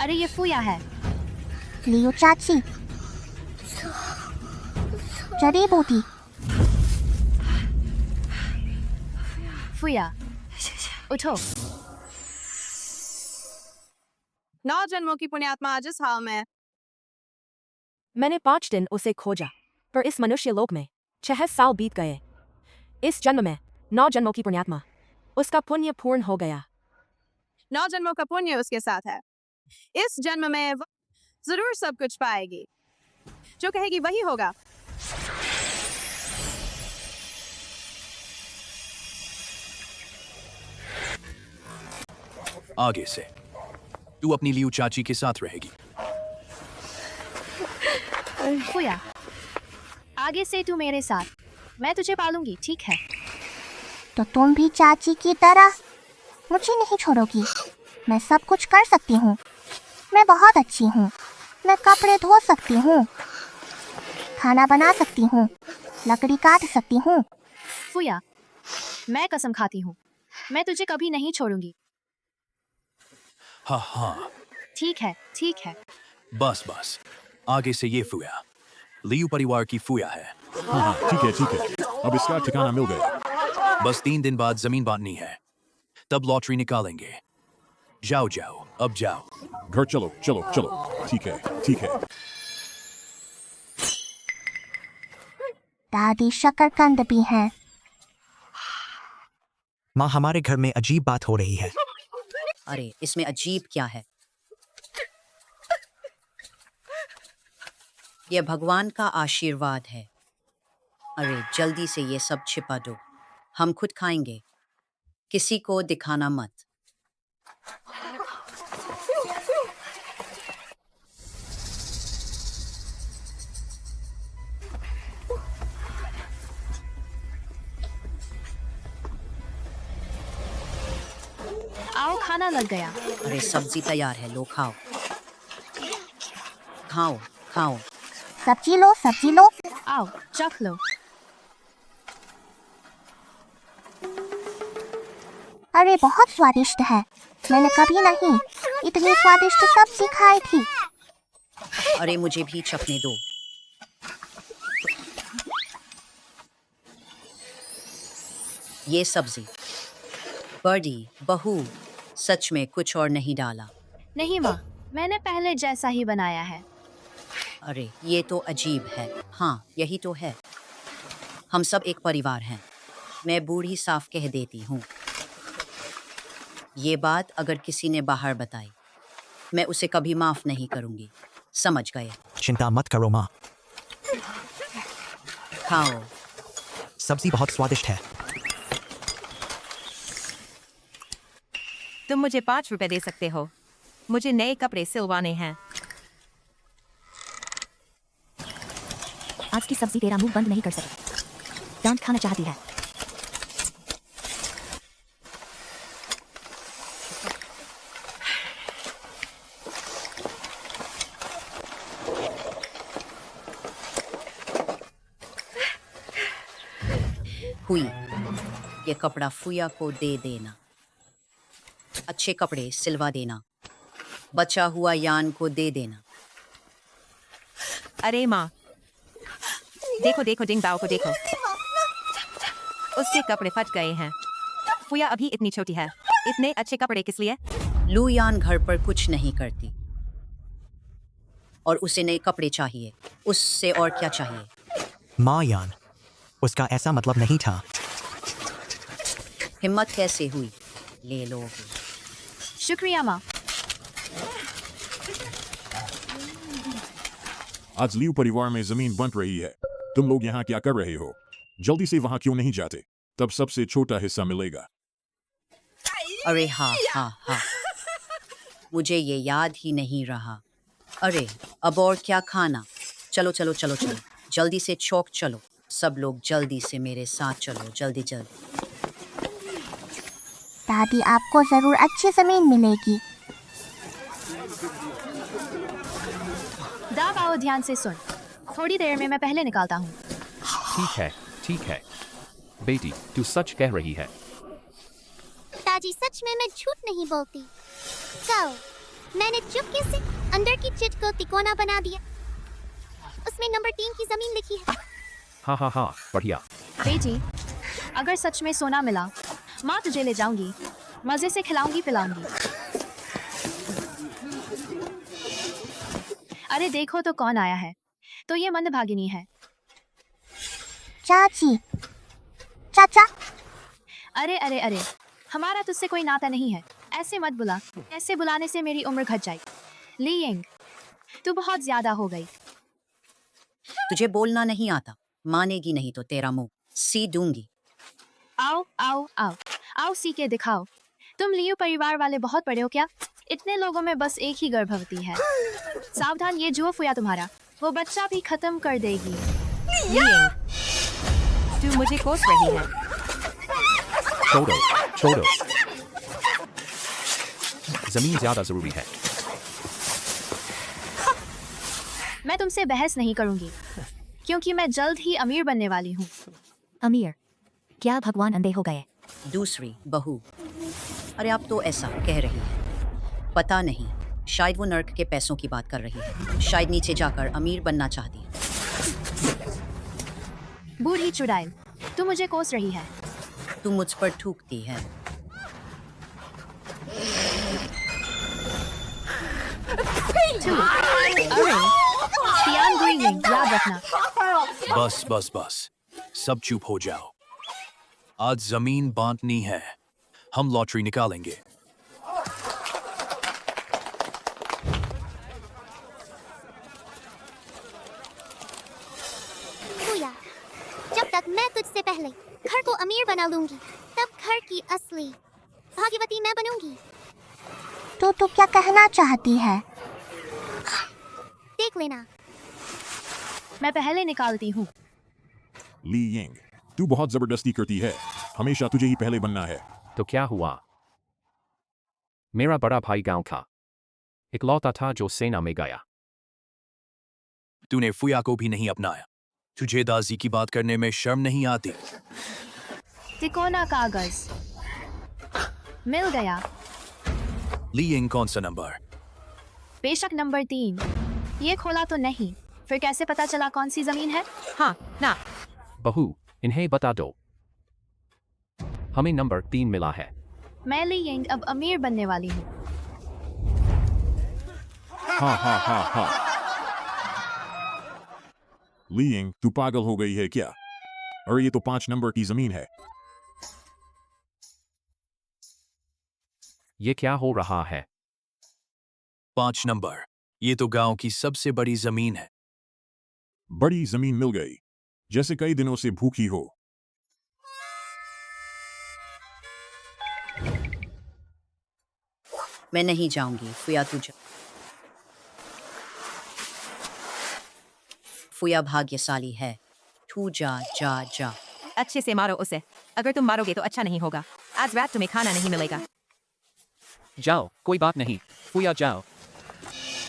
अरे ये फूया है। लियो चाची, जड़ी बूटी। फूया उठो। 9 जन्मों की पुण्यात्मा आज इस हाल में। मैंने 5 दिन उसे खोजा, पर इस मनुष्य लोक में 6 साल बीत गए। इस जन्म में 9 जन्मों की पुण्यात्मा, उसका पुण्य पूर्ण हो गया। 9 जन्मों का पुण्य उसके साथ है। इस जन्म में वो जरूर सब कुछ पाएगी। जो कहेगी वही होगा। आगे से तू अपनी लियू चाची के साथ रहेगी। फूया आगे से तू मेरे साथ, मैं तुझे पालूंगी, ठीक है? तो तुम भी चाची की तरह मुझे नहीं छोड़ोगी? मैं सब कुछ कर सकती हूँ। मैं बहुत अच्छी हूँ। मैं कपड़े धो सकती हूँ, खाना बना सकती हूँ, लकड़ी काट सकती हूँ। फूया मैं कसम खाती हूँ, मैं तुझे कभी नहीं छोड़ूंगी। हाँ हाँ, ठीक है ठीक है। बस बस, आगे से ये फूया लियू परिवार की फूया है। हाँ, ठीक है, अब इसका ठिकाना मिल गया। बस 3 दिन बाद जमीन बांटनी है, तब लॉटरी निकालेंगे। जाओ जाओ, अब जाओ। घर चलो। ठीक है। दादी शकरकंद भी हैं। माँ, हमारे घर में अजीब बात हो रही है। अरे इसमें अजीब क्या है? यह भगवान का आशीर्वाद है। अरे जल्दी से ये सब छिपा दो, हम खुद खाएंगे। किसी को दिखाना मत। आओ खाना लग गया। अरे सब्जी तैयार है, लो खाओ। खाओ खाओ। सब्जी लो। आओ चख लो। अरे बहुत स्वादिष्ट है। मैंने कभी नहीं इतनी स्वादिष्ट सब्जी खाई थी। अरे मुझे भी चखने दो। ये सब्जी बड़ी बहू, सच में कुछ और नहीं डाला? नहीं माँ, मैंने पहले जैसा ही बनाया है। अरे ये तो अजीब है। हाँ यही तो है, हम सब एक परिवार हैं। मैं बूढ़ी साफ कह देती हूँ, ये बात अगर किसी ने बाहर बताई, मैं उसे कभी माफ नहीं करूँगी। समझ गए? चिंता मत करो माँ, खाओ। सब्जी बहुत स्वादिष्ट है। तुम मुझे 5 रुपए दे सकते हो, मुझे नए कपड़े सिलवाने हैं। आज की सब्जी तेरा मुंह बंद नहीं कर सकती। डांट खाना चाहती है। हुई, ये कपड़ा फूया को दे देना। अच्छे कपड़े सिलवा देना। बचा हुआ यान को दे देना। अरे माँ, देखो डिंग बाओ को देखो, उसके कपड़े फट गए हैं। फूया अभी इतनी छोटी है, इतने अच्छे कपड़े किस लिए? लू यान घर पर कुछ नहीं करती और उसे नए कपड़े चाहिए। उससे और क्या चाहिए? माँ यान, उसका ऐसा मतलब नहीं था। हिम्मत कैसे हुई? ले लो। शुक्रिया माँ। आज लियू परिवार में जमीन बंट रही है। तुम लोग यहाँ क्या कर रहे हो? जल्दी से वहाँ क्यों नहीं जाते? तब सबसे छोटा हिस्सा मिलेगा। अरे हाँ, मुझे ये याद ही नहीं रहा। अरे अब और क्या खाना? चलो जल्दी से चौक चलो। सब लोग जल्दी से मेरे साथ चलो, जल्दी। दादी आपको जरूर अच्छी जमीन मिलेगी। दाब आओ, ध्यान से सुन। थोड़ी देर में मैं पहले निकालता हूँ। ठीक है बेटी, तू सच कह रही है। दादी सच में मैं झूठ नहीं बोलती। जाओ। मैंने चुपके से अंदर की चिट को तिकोना बना दिया। उसमें नंबर 3 की जमीन लिखी है। हाँ हाँ हाँ, बढ़िया। बेटी, अगर सच में सोना मिला, माँ तुझे ले जाऊंगी, मजे से खिलाऊंगी पिलाऊंगी। अरे देखो तो कौन आया है। तो ये मंदभागिनी है। चाची, चाचा, अरे अरे अरे, हमारा तुझसे कोई नाता नहीं है। ऐसे मत बुला। ऐसे बुलाने से मेरी उम्र घट जाएगी। ली यिंग, तू बहुत ज्यादा हो गई। तुझे बोलना नहीं आता, मानेगी नहीं तो तेरा मुंह सी दूंगी। आओ आओ आओ आओ, सी के दिखाओ। तुम लियू परिवार वाले बहुत बड़े हो क्या? इतने लोगों में बस एक ही गर्भवती है। सावधान, ये जो फुया तुम्हारा, वो बच्चा भी खत्म कर देगी। लियिंग, तू मुझे कोस रही है। छोड़ो, छोड़ो। जमीन ज्यादा जरूरी है। मैं तुमसे बहस नहीं करूंगी, क्योंकि मैं जल्द ही अमीर बनने वाली हूँ। अमीर? क्या भगवान अंधे हो गए? दूसरी बहू। अरे आप तो ऐसा कह रही है, पता नहीं, शायद वो नर्क के पैसों की बात कर रही है। शायद नीचे जाकर अमीर बनना चाहती है। बूढ़ी चुड़ैल, तू मुझे कोस रही है। तू मुझ पर थूकती है। अरे पियान ग्रीनिंग, याद रखना। बस बस बस, सब चुप हो जाओ। आज जमीन बांटनी है। हम लॉटरी निकालेंगे। भूया, जब तक मैं तुझसे पहले घर को अमीर बना लूंगी, तब घर की असली भाग्यवती मैं बनूंगी। तो तू क्या कहना चाहती है? देख लेना। मैं पहले निकालती हूँ। ली यिंग, तू बहुत जबरदस्ती करती है। हमेशा तुझे ही पहले बनना है। तो क्या हुआ? मेरा बड़ा भाई गांव का इकलौता था जो सेना में गया। तूने फुया को भी नहीं अपनाया। तुझे दाजी की बात करने में शर्म नहीं आती? तिकोना कागज मिल गया। ली यिंग, कौन सा नंबर? बेशक नंबर 3। ये खोला तो नहीं, फिर कैसे पता चला कौन सी जमीन है? हाँ ना, बहू, इन्हें बता दो। हमें नंबर 3 मिला है। मैं ली यिंग अब अमीर बनने वाली हूँ। हाँ हाँ हाँ हाँ। ली यिंग, तू पागल हो गई है क्या? और ये तो 5 नंबर की जमीन है। ये क्या हो रहा है? 5 नंबर, ये तो गांव की सबसे बड़ी जमीन है। बड़ी जमीन मिल गई, जैसे कई दिनों से भूखी हो। मैं नहीं जाऊंगी। फुया तुझे, फुया भाग्यशाली है। तू जा जा जा। अच्छे से मारो उसे। अगर तुम मारोगे तो अच्छा नहीं होगा। आज रात तुम्हें खाना नहीं मिलेगा। जाओ, कोई बात नहीं। फुया जाओ।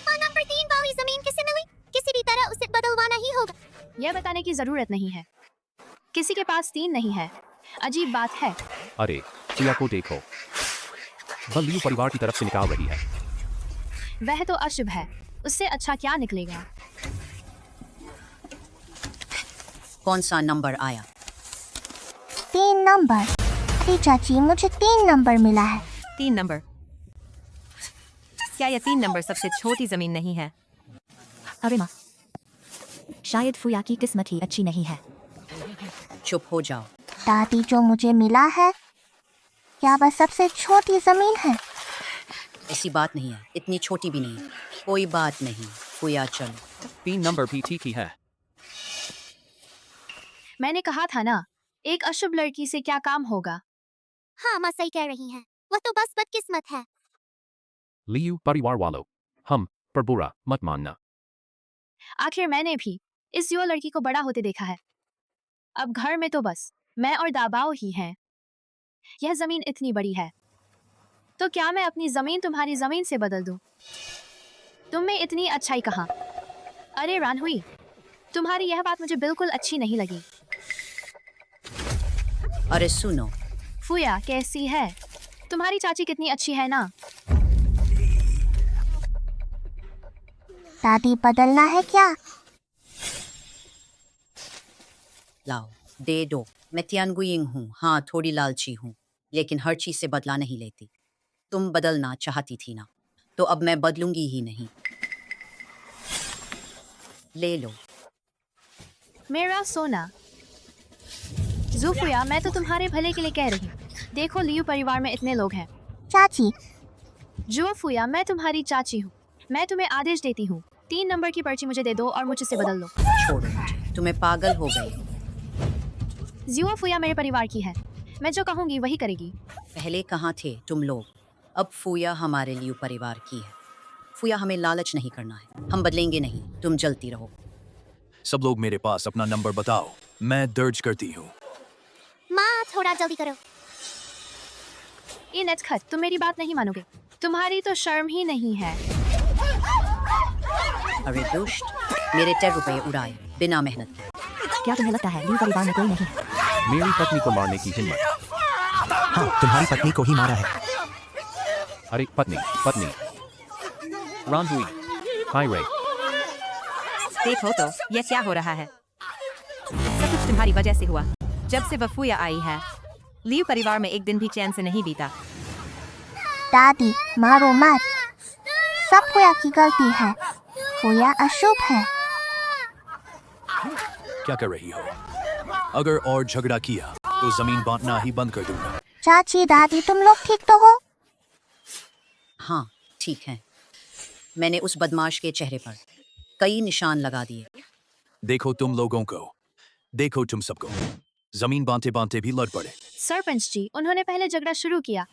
नंबर 3 वाली जमीन किसे मिली? किसी भी तरह उसे बदलवाना ही होगा। यह बताने की जरूरत नहीं है। किसी के पास 3 नहीं है। अजीब बात है। अरे, फुया को देखो, वह लियू परिवार की तरफ से निकाल रही है। वह तो अशुभ है, उससे अच्छा क्या निकलेगा? कौन सा नंबर आया? 3 नंबर। अरे चाची, मुझे 3 नंबर मिला है। 3 नंबर? क्या यह 3 नंबर सबसे छोटी जमीन नहीं है? अरे माँ, शायद फुया की किस्मत ही अच्छी नहीं है। चुप हो जाओ। दादी, जो मुझे मिला है, क्या वह सबसे छोटी जमीन है? ऐसी बात नहीं है, इतनी छोटी भी नहीं। कोई बात नहीं, फुया चलो। 3 नंबर भी ठीक ही है। मैंने कहा था ना, एक अशुभ लड़की से क्या काम होगा। हाँ, माँ सही कह रही हैं। वह तो बस बदकिस्मत है। लियू परिवार वालों, हम पर बुरा मत मानना। आखिर मैंने भी इस युवा लड़की को बड़ा होते देखा है। अब घर में तो बस मैं और दाबाओ ही हैं। यह जमीन इतनी बड़ी है, तो क्या मैं अपनी जमीन तुम्हारी जमीन से बदल दूं? तुम में इतनी अच्छाई कहाँ? अरे रानहुई, तुम्हारी यह बात मुझे बिल्कुल अच्छी नहीं लगी। अरे सुनो, फुया कैसी है? तुम्हारी चाची कितनी अच्छी है ना? दादी बदलना है क्या? लाओ, दे दो। मैं तियानगुइंग हूँ, हाँ थोड़ी लालची हूँ, लेकिन हर चीज से बदला नहीं लेती। तुम बदलना चाहती थी ना, तो अब मैं बदलूंगी ही नहीं। ले लो। मेरा सोना। ज़ुफिया, मैं तो तुम्हारे भले के लिए कह रही हूँ। देखो, लियू परिवार में इतने लोग हैं। चाची, ज़ुफिया, मैं तुम्हारी चाची हूँ। मैं तुम्हें आदेश देती हूँ, 3 नंबर की पर्ची मुझे दे दो और मुझसे बदल लो। छोड़ो मुझे, तुम्हें पागल हो गई। ज़ुफिया मेरे परिवार की है। मैं जो कहूँगी वही करेगी। पहले कहाँ थे तुम लोग? अब फूया हमारे लिए परिवार की है। फूया, हमें लालच नहीं करना है, हम बदलेंगे नहीं, तुम जलती रहो। सब लोग मेरे पास अपना नंबर बताओ, मैं दर्ज करती हूँ। माँ थोड़ा जल्दी करो। ये नटखट, तुम मेरी बात नहीं मानोगे। तुम्हारी तो शर्म ही नहीं है। अरे दुष्ट, मेरे 10 रुपए उड़ाए बिना मेहनत के। क्या तुम्हें लगता है लियू परिवार में कोई नहीं है? मेरी पत्नी को मारने की हिम्मत। हाँ, तुम्हारी पत्नी को ही मारा है। अरे पत्नी, पत्नी। रानहुई, हाय रे। देखो तो ये क्या हो रहा है। सब कुछ तुम्हारी वजह से हुआ। जब से वफूया आई है, लियू परिवार में एक दिन भी चैन से नहीं बीता। दादी मारो मत, सब फूया की गलती है। फूया अशुभ है। क्या कर रही हो? अगर और झगड़ा किया तो जमीन बांटना ही बंद कर दूंगा। चाची दादी तुम लोग ठीक तो हो? हाँ ठीक है। मैंने उस बदमाश के चेहरे पर कई निशान लगा दिए। देखो तुम लोगों को, देखो तुम सबको, जमीन बांटे बांटे भी लड़ पड़े। सरपंच जी, उन्होंने पहले झगड़ा शुरू किया।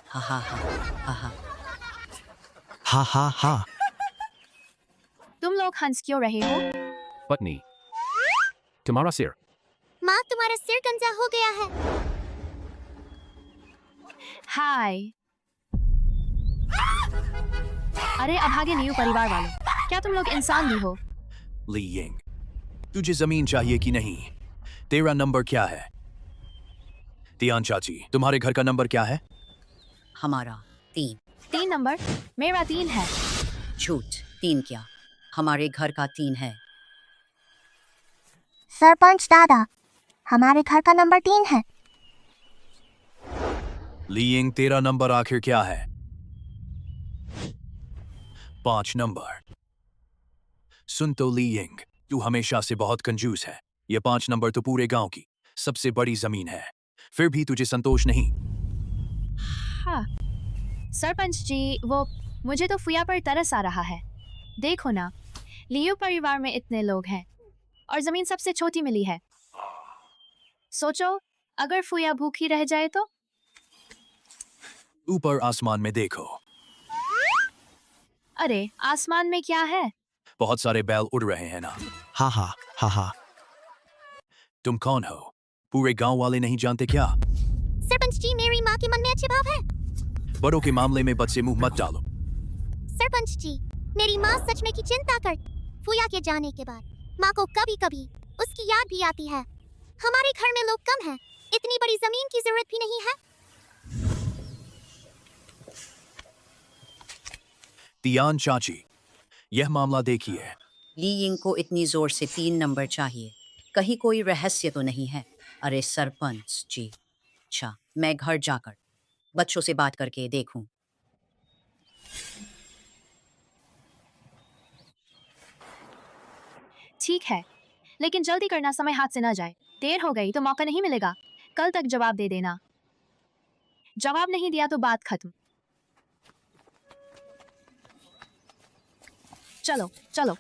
हा हा हा हा हा। हा हा हा। तुम लोग हंस क्यों रहे हो? पत्नी, तुम्हारा सिर। माँ तुम्हारा सिर गंजा हो गया है। हाय। अरे अभागे लियू परिवार वालों, क्या तुम लोग इंसान भी हो? ली यिंग, तुझे जमीन चाहिए कि नहीं? तेरा नंबर क्या है? तियान चाची, तुम्हारे घर का नंबर क्या है? हमारा 3। 3 नंबर? मेरा 3 है। झूठ, 3 क्या, हमारे घर का 3 है। सरपंच दादा, हमारे घर का नंबर 3 है। ली यिंग, तेरा नंबर आखिर क्या है? 5 नंबर। सुन तो ली यिंग, तू हमेशा से बहुत कंजूस है। ये 5 नंबर तो पूरे गांव की सबसे बड़ी जमीन है, फिर भी तुझे संतोष नहीं। हाँ सरपंच जी, वो मुझे तो फुया पर तरस आ रहा है। देखो ना, लियू परिवार में इतने लोग हैं और जमीन सबसे छोटी मिली है। सोचो, अगर फुया भूखी रह जाए तो? ऊपर आसमान में देखो। अरे आसमान में क्या है? बहुत सारे बैल उड़ रहे हैं ना। हा हा हा हा। तुम कौन हो? पूरे गांव वाले नहीं जानते क्या? सरपंच जी, मेरी माँ के मन में अच्छे भाव है। बड़ों के मामले में बच्चे मुंह मत डालो। सरपंच जी, मेरी माँ सच में की चिंता कर। फूया के जाने के बाद माँ को कभी कभी उसकी याद भी आती है। हमारे घर में लोग कम हैं, इतनी बड़ी जमीन की जरूरत भी नहीं है। तियान चाची, यह मामला देखिए। ली यिंग को इतनी जोर से 3 नंबर चाहिए, कहीं कोई रहस्य तो नहीं है? अरे सरपंच जी, अच्छा मैं घर जाकर बच्चों से बात करके देखूं। ठीक है, लेकिन जल्दी करना, समय हाथ से न जाए। देर हो गई तो मौका नहीं मिलेगा। कल तक जवाब दे देना। जवाब नहीं दिया तो बात खत्म। चलो चलो।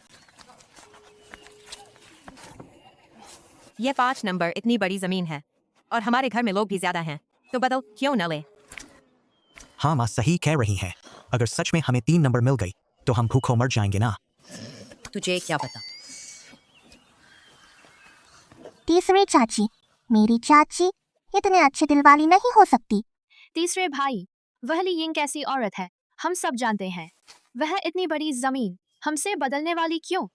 ये 5 नंबर इतनी बड़ी जमीन है और हमारे घर में लोग भी ज्यादा हैं, तो बदल क्यों न ले? हाँ माँ सही कह रही है। अगर सच में हमें 3 नंबर मिल गई तो हम भूखों मर जाएंगे ना। तुझे क्या पता? तीसरी चाची, मेरी चाची इतने अच्छे दिल वाली नहीं हो सकती। तीसरे भाई, वह ली यिंग कैसी औरत है, हम सब जानते हैं। वह इतनी बड़ी जमीन हमसे बदलने वाली क्यों?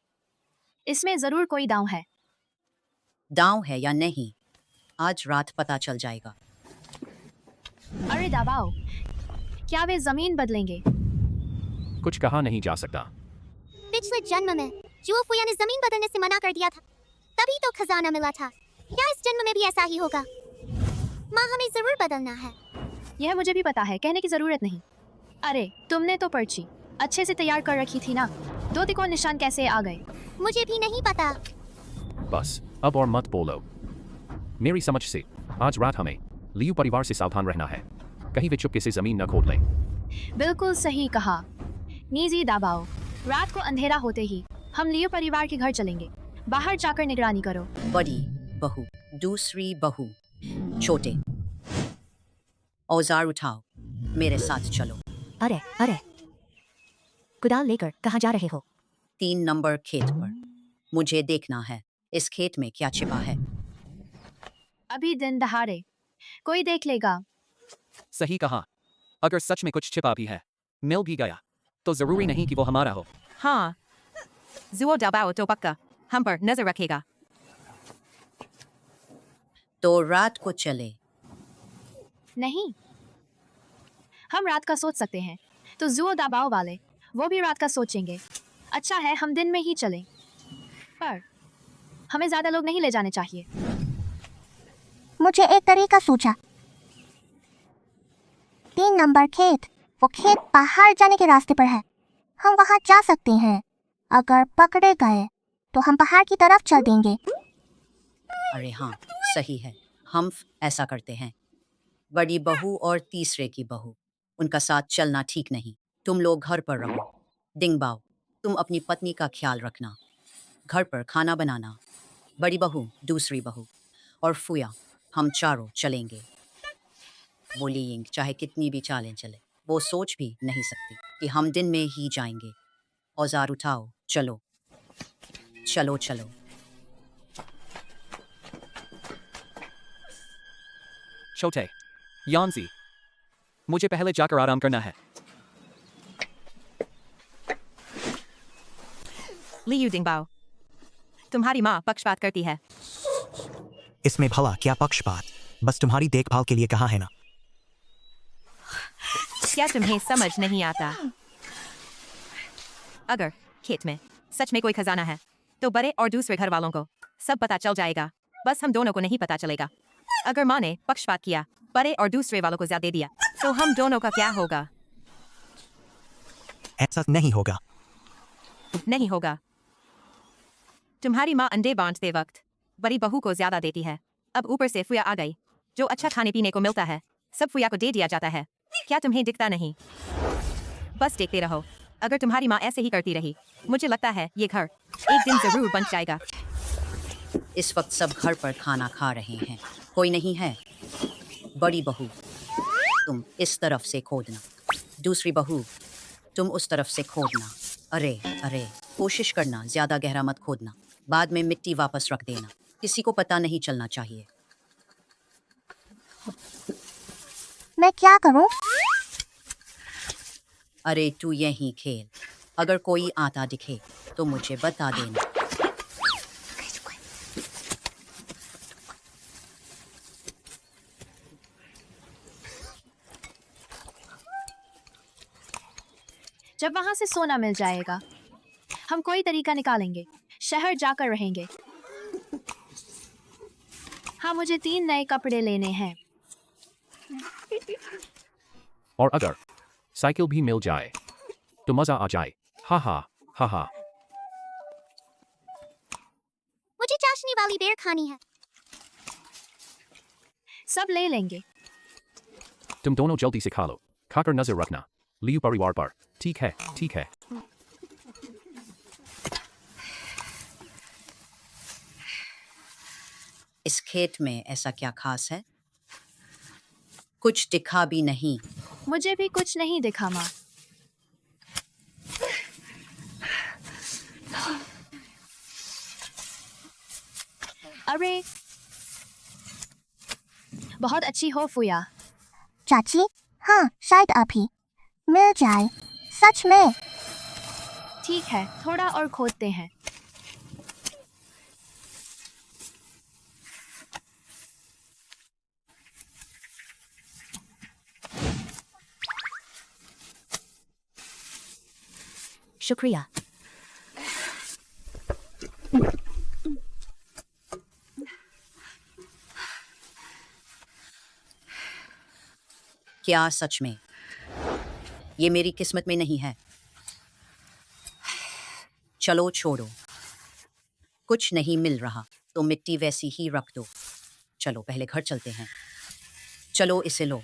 इसमें जरूर कोई दांव है। दांव है या नहीं, आज रात पता चल जाएगा। अरे दबाओ, क्या वे जमीन बदलेंगे? कुछ कहा नहीं जा सकता। पिछले जन्म में जुओ फुया ने जमीन बदलने से मना कर दिया था, तभी तो खजाना मिला था। क्या इस जन्म में भी ऐसा ही होगा? माँ, हमें जरूर बदलना है। यह मुझे भी पता है, कहने की जरूरत नहीं। अरे तुमने तो पर्ची अच्छे से तैयार कर रखी थी ना, 2 तिकोन निशान कैसे आ गए? मुझे भी नहीं पता। बस अब और मत बोलो। मेरी समझ से आज रात हमें लियू परिवार से सावधान रहना है, कहीं वे चुपके से जमीन न खोद लें। बिल्कुल सही कहा नीजी दाबाओ। रात को अंधेरा होते ही हम लियो परिवार के घर चलेंगे। बाहर जाकर निगरानी करो। बड़ी बहू, दूसरी बहू, छोटे औजार उठाओ, मेरे साथ चलो। अरे अरे, कुदाल लेकर कहाँ जा रहे हो? 3 नंबर खेत पर। मुझे देखना है इस खेत में क्या छिपा है। अभी दिन दहाड़े कोई देख लेगा। सही कहा, अगर सच में कुछ छिपा भी है, मिल भी गया, तो जरूरी नहीं कि वो हमारा हो। हाँ, जुओ दबाओ तो पक्का हम पर नजर रखेगा। तो रात को चले। नहीं, हम रात का सोच सकते हैं, तो जुओ दाबाओ वाले वो भी रात का सोचेंगे। अच्छा है हम दिन में ही चलें, पर हमें ज्यादा लोग नहीं ले जाने चाहिए। मुझे एक तरीका सूझा। 3 नंबर खेत, वो खेत बाहर जाने के रास्ते पर है। हम वहां जा सकते हैं। अगर पकड़े गए तो हम पहाड़ की तरफ चल देंगे। अरे हाँ, सही है, हम ऐसा करते हैं। बड़ी बहू और तीसरे की बहू, उनका साथ चलना ठीक नहीं। तुम लोग घर पर रहो। डिंगबाओ, तुम अपनी पत्नी का ख्याल रखना, घर पर खाना बनाना। बड़ी बहू, दूसरी बहू और फुया, हम चारों चलेंगे। वो लियिंग चाहे कितनी भी चालें चले, वो सोच भी नहीं सकती कि हम दिन में ही जाएंगे। औजार उठाओ, चलो चलो चलो। छोटे यानजी, मुझे पहले जाकर आराम करना है। लियू डिंगबाओ, तुम्हारी माँ पक्षपात करती है। इसमें भला क्या पक्षपात, बस तुम्हारी देखभाल के लिए कहा है ना। क्या तुम्हें समझ नहीं आता? अगर खेत में सच में कोई खजाना है, तो बड़े और दूसरे घर वालों को सब पता चल जाएगा, बस हम दोनों को नहीं पता चलेगा। अगर माँ ने पक्षपात किया, बड़े और दूसरे वालों को ज्यादा दे दिया, तो हम दोनों का क्या होगा? ऐसा नहीं होगा। नहीं होगा। तुम्हारी माँ अंडे बांटते वक्त बड़ी बहू को ज्यादा देती है। अब ऊपर से फुया आ गई, जो अच्छा खाने पीने को मिलता है सब फुया को दे दिया जाता है। क्या तुम्हें दिखता नहीं? बस देखते रहो। अगर तुम्हारी माँ ऐसे ही करती रही, मुझे लगता है ये घर एक दिन जरूर बन जाएगा। इस वक्त सब घर पर खाना खा रहे हैं, कोई नहीं है। बड़ी बहू, तुम इस तरफ से खोदना, दूसरी बहू तुम उस तरफ से खोदना। अरे अरे, कोशिश करना ज्यादा गहरा मत खोदना, बाद में मिट्टी वापस रख देना, किसी को पता नहीं चलना चाहिए। मैं क्या करूं? अरे तू यहीं खेल, अगर कोई आता दिखे तो मुझे बता देना। जब वहां से सोना मिल जाएगा, हम कोई तरीका निकालेंगे, शहर जाकर रहेंगे। हाँ, मुझे 3 नए कपड़े लेने हैं। और अगर साइकिल भी मिल जाए तो मजा आ जाए। हा हा हा हा। मुझे चाशनी वाली बेर खानी है। सब ले लेंगे। तुम दोनों जल्दी से खा लो, खाकर नजर रखना लियू परिवार पर। ठीक है ठीक है। इस खेत में ऐसा क्या खास है? कुछ दिखा भी नहीं। मुझे भी कुछ नहीं दिखा माँ। अरे बहुत अच्छी हो फुया। चाची, हाँ शायद अभी मिल जाए। सच में? ठीक है, थोड़ा और खोदते हैं। शुक्रिया। क्या सच में? ये मेरी किस्मत में नहीं है। चलो छोड़ो, कुछ नहीं मिल रहा तो मिट्टी वैसी ही रख दो। चलो पहले घर चलते हैं। चलो इसे लो।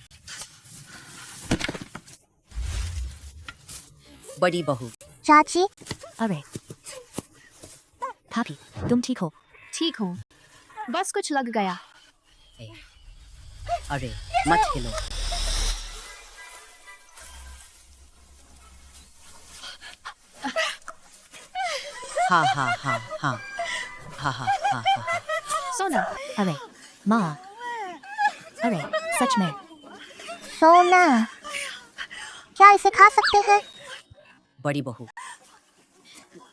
बड़ी बहू, चाची, अरे भाभी, तुम ठीक हो? ठीक हूँ, बस कुछ लग गया। अरे मत हिलो। हा हा हा हा हा हा हा हा। सोना, अरे माँ, अरे सच में सोना, क्या इसे खा सकते हैं? बड़ी बहू,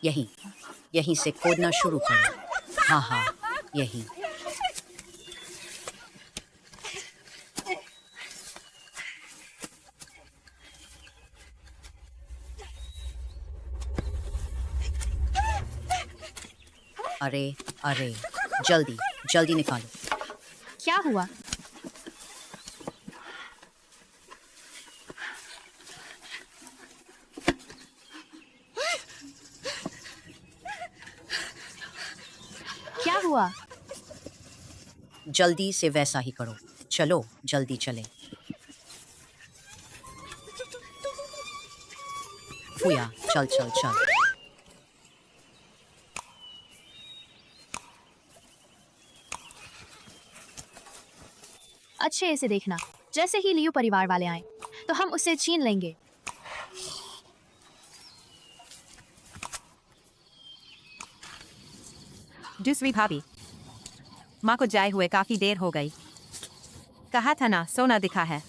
यहीं से खोदना शुरू करो। हाँ हाँ, यही। अरे अरे, जल्दी जल्दी निकालो। क्या हुआ? क्या हुआ? जल्दी से वैसा ही करो। चलो जल्दी चले। फुया, चल चल चल। अच्छे से देखना, जैसे ही लियू परिवार वाले आए तो हम उसे छीन लेंगे। दूसरी भाभी, माँ को जाए हुए काफी देर हो गई। कहा था ना सोना दिखा है।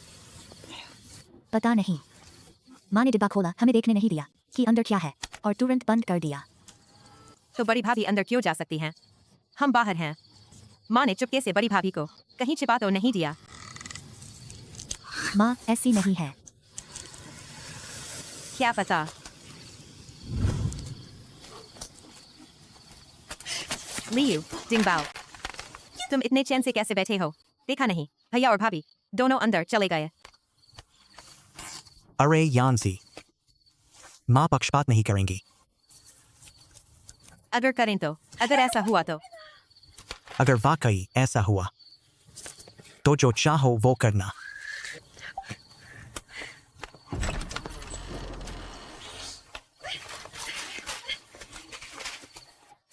पता नहीं, माँ ने डिब्बा खोला, हमें देखने नहीं दिया कि अंदर क्या है और तुरंत बंद कर दिया। तो बड़ी भाभी अंदर क्यों जा सकती हैं? हम बाहर हैं। माँ ने चुपके से बड़ी भाभी को कहीं छिपा तो नहीं दिया। माँ ऐसी नहीं है। क्या पता। लियू, डिंगबाओ, तुम इतने चैन से कैसे बैठे हो? देखा नहीं, भैया और भाभी दोनों अंदर चले गए। अरे यानसी, माँ पक्षपात नहीं करेंगी। अगर करें तो, अगर ऐसा हुआ तो? अगर वाकई ऐसा हुआ तो जो चाहो वो करना।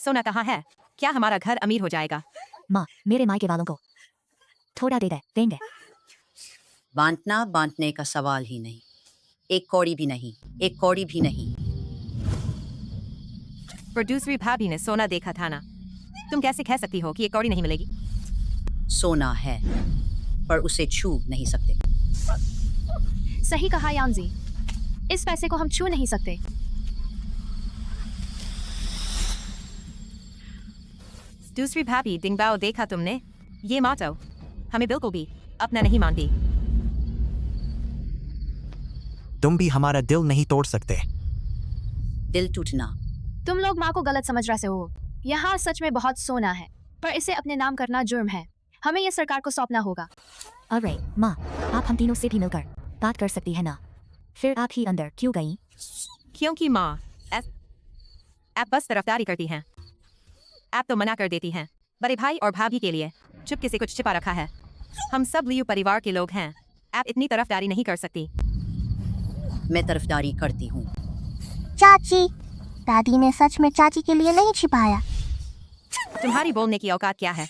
सोना कहाँ है? क्या हमारा घर अमीर हो जाएगा? माँ, मेरे मायके वालों को थोड़ा दे देंगे। बांटने का सवाल ही नहीं। एक कौड़ी भी नहीं, एक कौड़ी भी नहीं। पर दूसरी भाभी ने सोना देखा था ना। तुम कैसे कह सकती हो कि एक कौड़ी नहीं मिलेगी? सोना है, पर उसे छू नहीं सकते। सही कहा यांजी, इस पैसे को हम छू नहीं सकते। दूसरी भाभी, डिंगबाओ देखा तुमने? ये माँ तो हमें बिल्कुल भी अपना नहीं मानती। तुम भी हमारा दिल नहीं तोड़ सकते। दिल टूटना। तुम लोग माँ को गलत समझ रहे हो। यहाँ सच में बहुत सोना है, पर इसे अपने नाम करना जुर्म है। हमें यह सरकार को सौंपना होगा। अरे माँ, आप हम तीनों से भी मिलकर बात कर सकती है ना? फिर आप ही अंदर क्यों गई? क्योंकि माँ, आप बस तरफदारी करती हैं। आप तो मना कर देती हैं। बड़े भाई और भाभी के लिए चुपके से कुछ छिपा रखा है। हम सब लियू परिवार के लोग हैं। आप इतनी तरफदारी नहीं कर सकती। मैं तरफदारी करती हूँ। चाची, दादी ने सच में चाची के लिए नहीं छिपाया। तुम्हारी बोलने की औकात क्या है?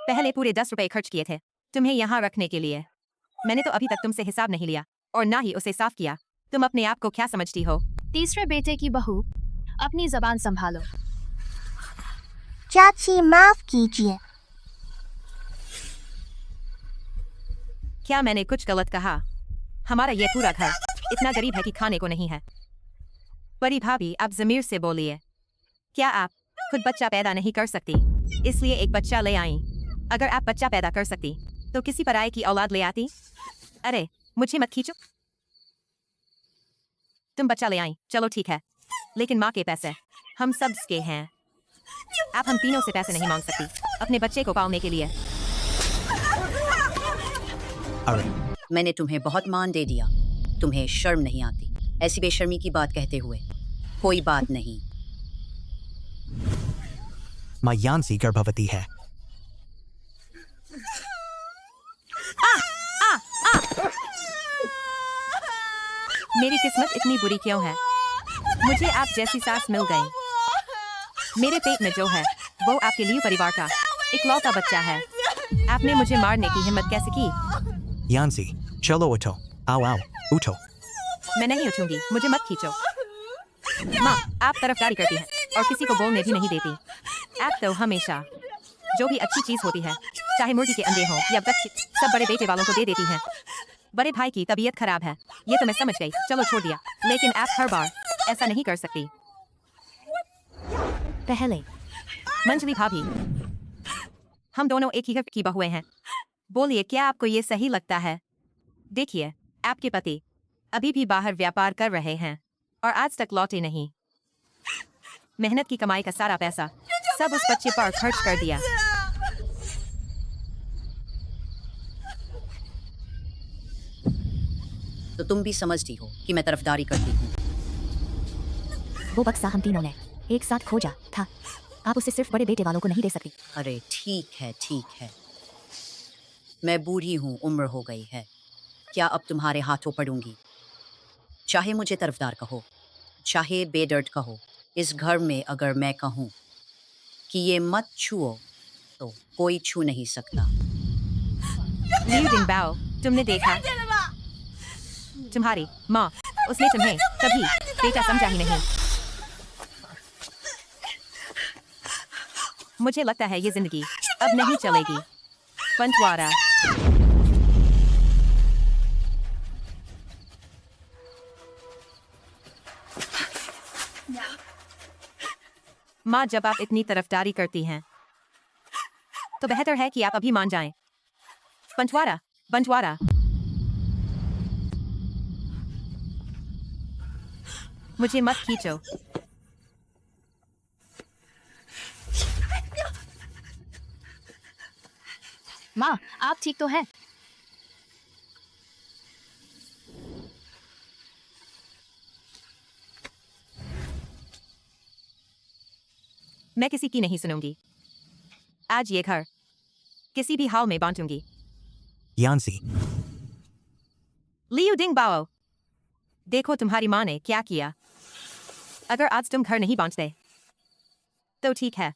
पहले पूरे 10 रुपए खर्च किए थे तुम्हें यहाँ रखने के लिए। मैंने तो अभी तक तुमसे हिसाब नहीं लिया और ना ही उसे साफ किया। तुम अपने आप को क्या समझती हो? तीसरे बेटे की बहू, अपनी जबान संभालो। चाची माफ कीजिए। क्या मैंने कुछ गलत कहा? हमारा ये पूरा घर इतना गरीब है कि खाने को नहीं है। बड़ी भाभी, आप ज़मीर से बोलिए। क्या आप खुद बच्चा पैदा नहीं कर सकती, इसलिए एक बच्चा ले आई? अगर आप बच्चा पैदा कर सकती तो किसी पराये की औलाद ले आती? अरे मुझे मत खींचो। तुम बच्चा ले आई, चलो ठीक है, लेकिन माँ के पैसे हम सब के हैं। आप हम तीनों से पैसे नहीं मांग सकती अपने बच्चे को पालने के लिए। अरे मैंने तुम्हें बहुत मान दे दिया, तुम्हें शर्म नहीं आती ऐसी बेशर्मी की बात कहते हुए? कोई बात नहीं। माँ यान्सी गर्भवती है। मेरी किस्मत इतनी बुरी क्यों है? मुझे आप जैसी सास मिल गई। मेरे पेट में जो है वो आपके लिए परिवार का इकलौता बच्चा है। आपने मुझे मारने की हिम्मत कैसे की? यान्सी चलो उठो, आओ आओ उठो। मैं नहीं उठूंगी, मुझे मत खींचो। माँ, आप तरफदारी करती हैं और किसी को बोलने भी नहीं देती। आप तो हमेशा जो भी अच्छी चीज होती है, चाहे मुर्गी के अंडे हों या बच्चे, सब बड़े बेटे वालों को दे देती हैं। बड़े भाई की तबीयत खराब है, ये तो मैं समझ गई, चलो छोड़ दिया। लेकिन आप हर बार ऐसा नहीं कर सकती। पहले मंजली भाभी, हम दोनों एक ही घर की बहुएं हैं। बोलिए, क्या आपको ये सही लगता है? देखिए, आपके पति अभी भी बाहर व्यापार कर रहे हैं और आज तक लौटे नहीं। मेहनत की कमाई का सारा पैसा सब उस बच्चे पर खर्च कर दिया। तो तुम भी समझती हो कि मैं तरफदारी करती हूँ। वो बक्सा हम तीनों ने एक साथ खोजा था, आप उसे सिर्फ बड़े बेटे वालों को नहीं दे सकती। अरे ठीक है, मैं बूढ़ी हूँ, उम्र हो गई है, क्या अब तुम्हारे हाथों पड़ूंगी? चाहे मुझे तरफदार कहो, चाहे बेदर्द कहो, इस घर में अगर मैं कहूँ कि ये मत छुओ तो कोई छू नहीं सकता। लियू जिंगबाओ, तुमने देखा? तुम्हारी माँ, उसने तुम्हें कभी बेटा समझा ही नहीं। मुझे लगता है ये जिंदगी अब नहीं चलेगी। पंतवारा, माँ, जब आप इतनी तरफदारी करती हैं तो बेहतर है कि आप अभी मान जाएं। पंतवारा, बंटवारा, मुझे मत खींचो। माँ, आप ठीक तो हैं? मैं किसी की नहीं सुनूंगी। आज ये घर किसी भी हाल में बांटूंगी। यान्सी लियू जिंगबाओ, देखो तुम्हारी माँ ने क्या किया। अगर आज तुम घर नहीं बांटते तो ठीक है,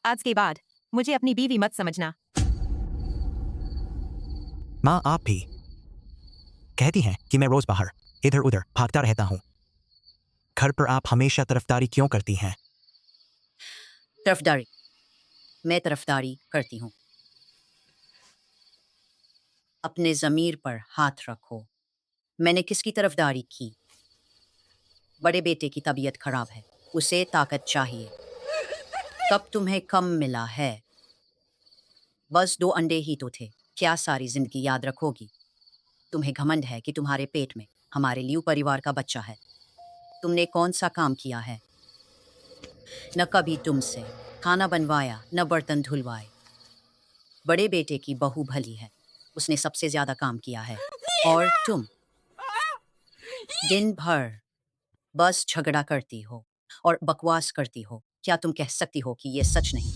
आज के बाद मुझे अपनी बीवी मत समझना। माँ आप भी कहती हैं कि मैं रोज बाहर इधर उधर भागता रहता हूँ, घर पर आप हमेशा तरफदारी क्यों करती हैं? तरफदारी, मैं तरफदारी करती हूँ। अपने ज़मीर पर हाथ रखो, मैंने किसकी तरफदारी की? बड़े बेटे की तबीयत खराब है, उसे ताकत चाहिए। कब तुम्हें कम मिला है? बस 2 अंडे ही तो थे, क्या सारी जिंदगी याद रखोगी? तुम्हें घमंड है कि तुम्हारे पेट में हमारे लियू परिवार का बच्चा है। तुमने कौन सा काम किया है? न कभी तुमसे खाना बनवाया, न बर्तन धुलवाए। बड़े बेटे की बहू भली है, उसने सबसे ज्यादा काम किया है, और तुम दिन भर बस झगड़ा करती हो और बकवास करती हो। क्या तुम कह सकती हो कि ये सच नहीं?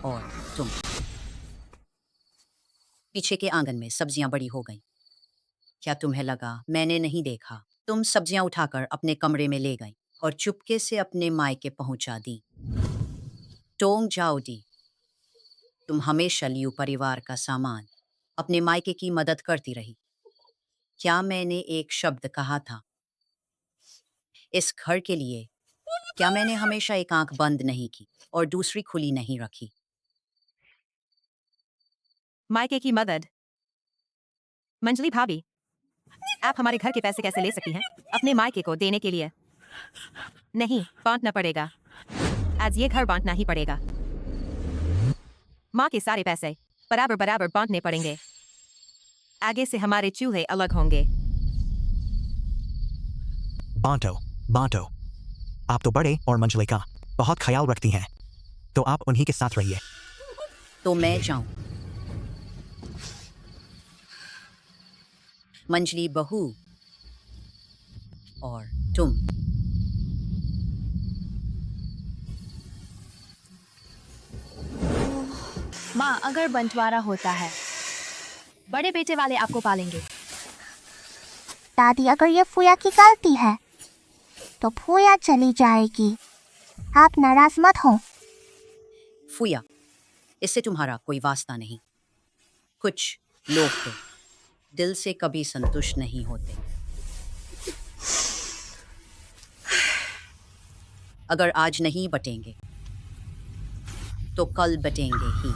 और तुम पीछे के आंगन में सब्जियां बड़ी हो गईं। क्या तुम्हें लगा मैंने नहीं देखा? तुम सब्जियां उठाकर अपने कमरे में ले गई और चुपके से अपने मायके पहुंचा दी। टोंग जाओ दी, तुम हमेशा लियू परिवार का सामान अपने मायके की मदद करती रही। क्या मैंने एक शब्द कहा था इस घर के लिए? क्या मैंने हमेशा एक आंख बंद नहीं की और दूसरी खुली नहीं रखी? मायके की मदद? मंजली भाभी, आप हमारे घर के पैसे कैसे ले सकती हैं अपने मायके को देने के लिए? नहीं, बांटना पड़ेगा। आज ये घर बांटना ही पड़ेगा। माँ के सारे पैसे बराबर बराबर बांटने पड़ेंगे। आगे से हमारे चूल्हे अलग होंगे। बांटो बांटो, आप तो बड़े और मंजले का बहुत ख्याल रखती हैं, तो आप उन्हीं के साथ रहिए। तो मैं जाऊं? मंजली बहू और तुम। माँ, अगर बंटवारा होता है, बड़े बेटे वाले आपको पालेंगे। दादी, अगर ये फूया की गलती है तो फूया चली जाएगी। आप नाराज मत हो। फूया, इससे तुम्हारा कोई वास्ता नहीं। कुछ लोग तो दिल से कभी संतुष्ट नहीं होते। अगर आज नहीं बटेंगे तो कल बटेंगे ही।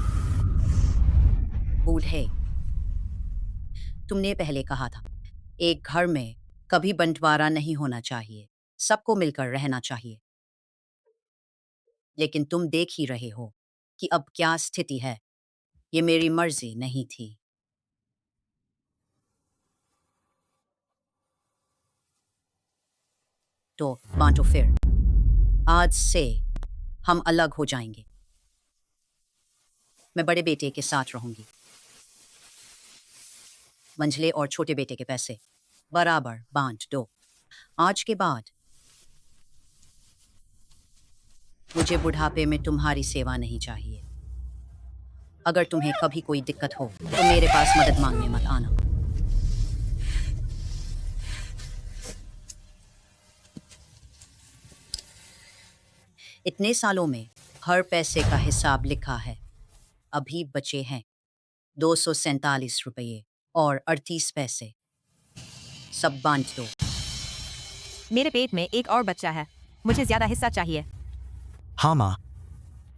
बूढ़े, तुमने पहले कहा था एक घर में कभी बंटवारा नहीं होना चाहिए, सबको मिलकर रहना चाहिए। लेकिन तुम देख ही रहे हो कि अब क्या स्थिति है। ये मेरी मर्जी नहीं थी। तो बांटो फिर। आज से हम अलग हो जाएंगे। मैं बड़े बेटे के साथ रहूंगी। मंझले और छोटे बेटे के पैसे बराबर बांट दो। आज के बाद मुझे बुढ़ापे में तुम्हारी सेवा नहीं चाहिए। अगर तुम्हें कभी कोई दिक्कत हो तो मेरे पास मदद मांगने मत आना। इतने सालों में हर पैसे का हिसाब लिखा है। अभी बचे हैं 247 रुपये और 38 पैसे। सब बांट दो। मेरे पेट में एक और बच्चा है, मुझे ज्यादा हिस्सा चाहिए। हाँ माँ,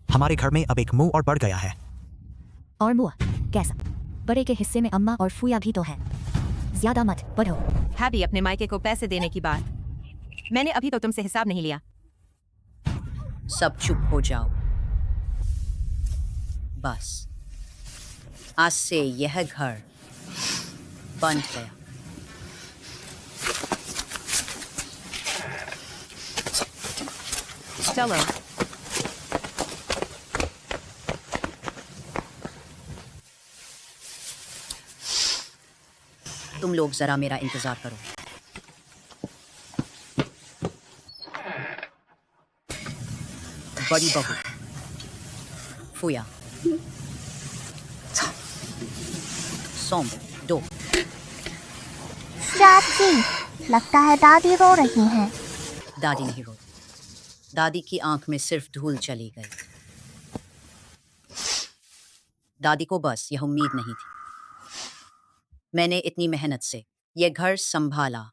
हमारे घर में अब एक मुंह और बढ़ गया है। और मुआ कैसा? बड़े के हिस्से में अम्मा और फूया भी तो है। ज्यादा मत बढ़ो। है भी अपने मायके को पैसे देने की बात। मैंने अभी तो तुमसे हिसाब नहीं लिया। सब चुप हो जाओ। बस आज से यह घर बंद गया। चलो। तुम लोग जरा मेरा इंतजार करो। बड़ी बहू फूया, सोम दो। चाची, लगता है दादी रो रही हैं। दादी नहीं रो। दादी की आंख में सिर्फ धूल चली गई। दादी को बस यह उम्मीद नहीं थी। मैंने इतनी मेहनत से यह घर संभाला,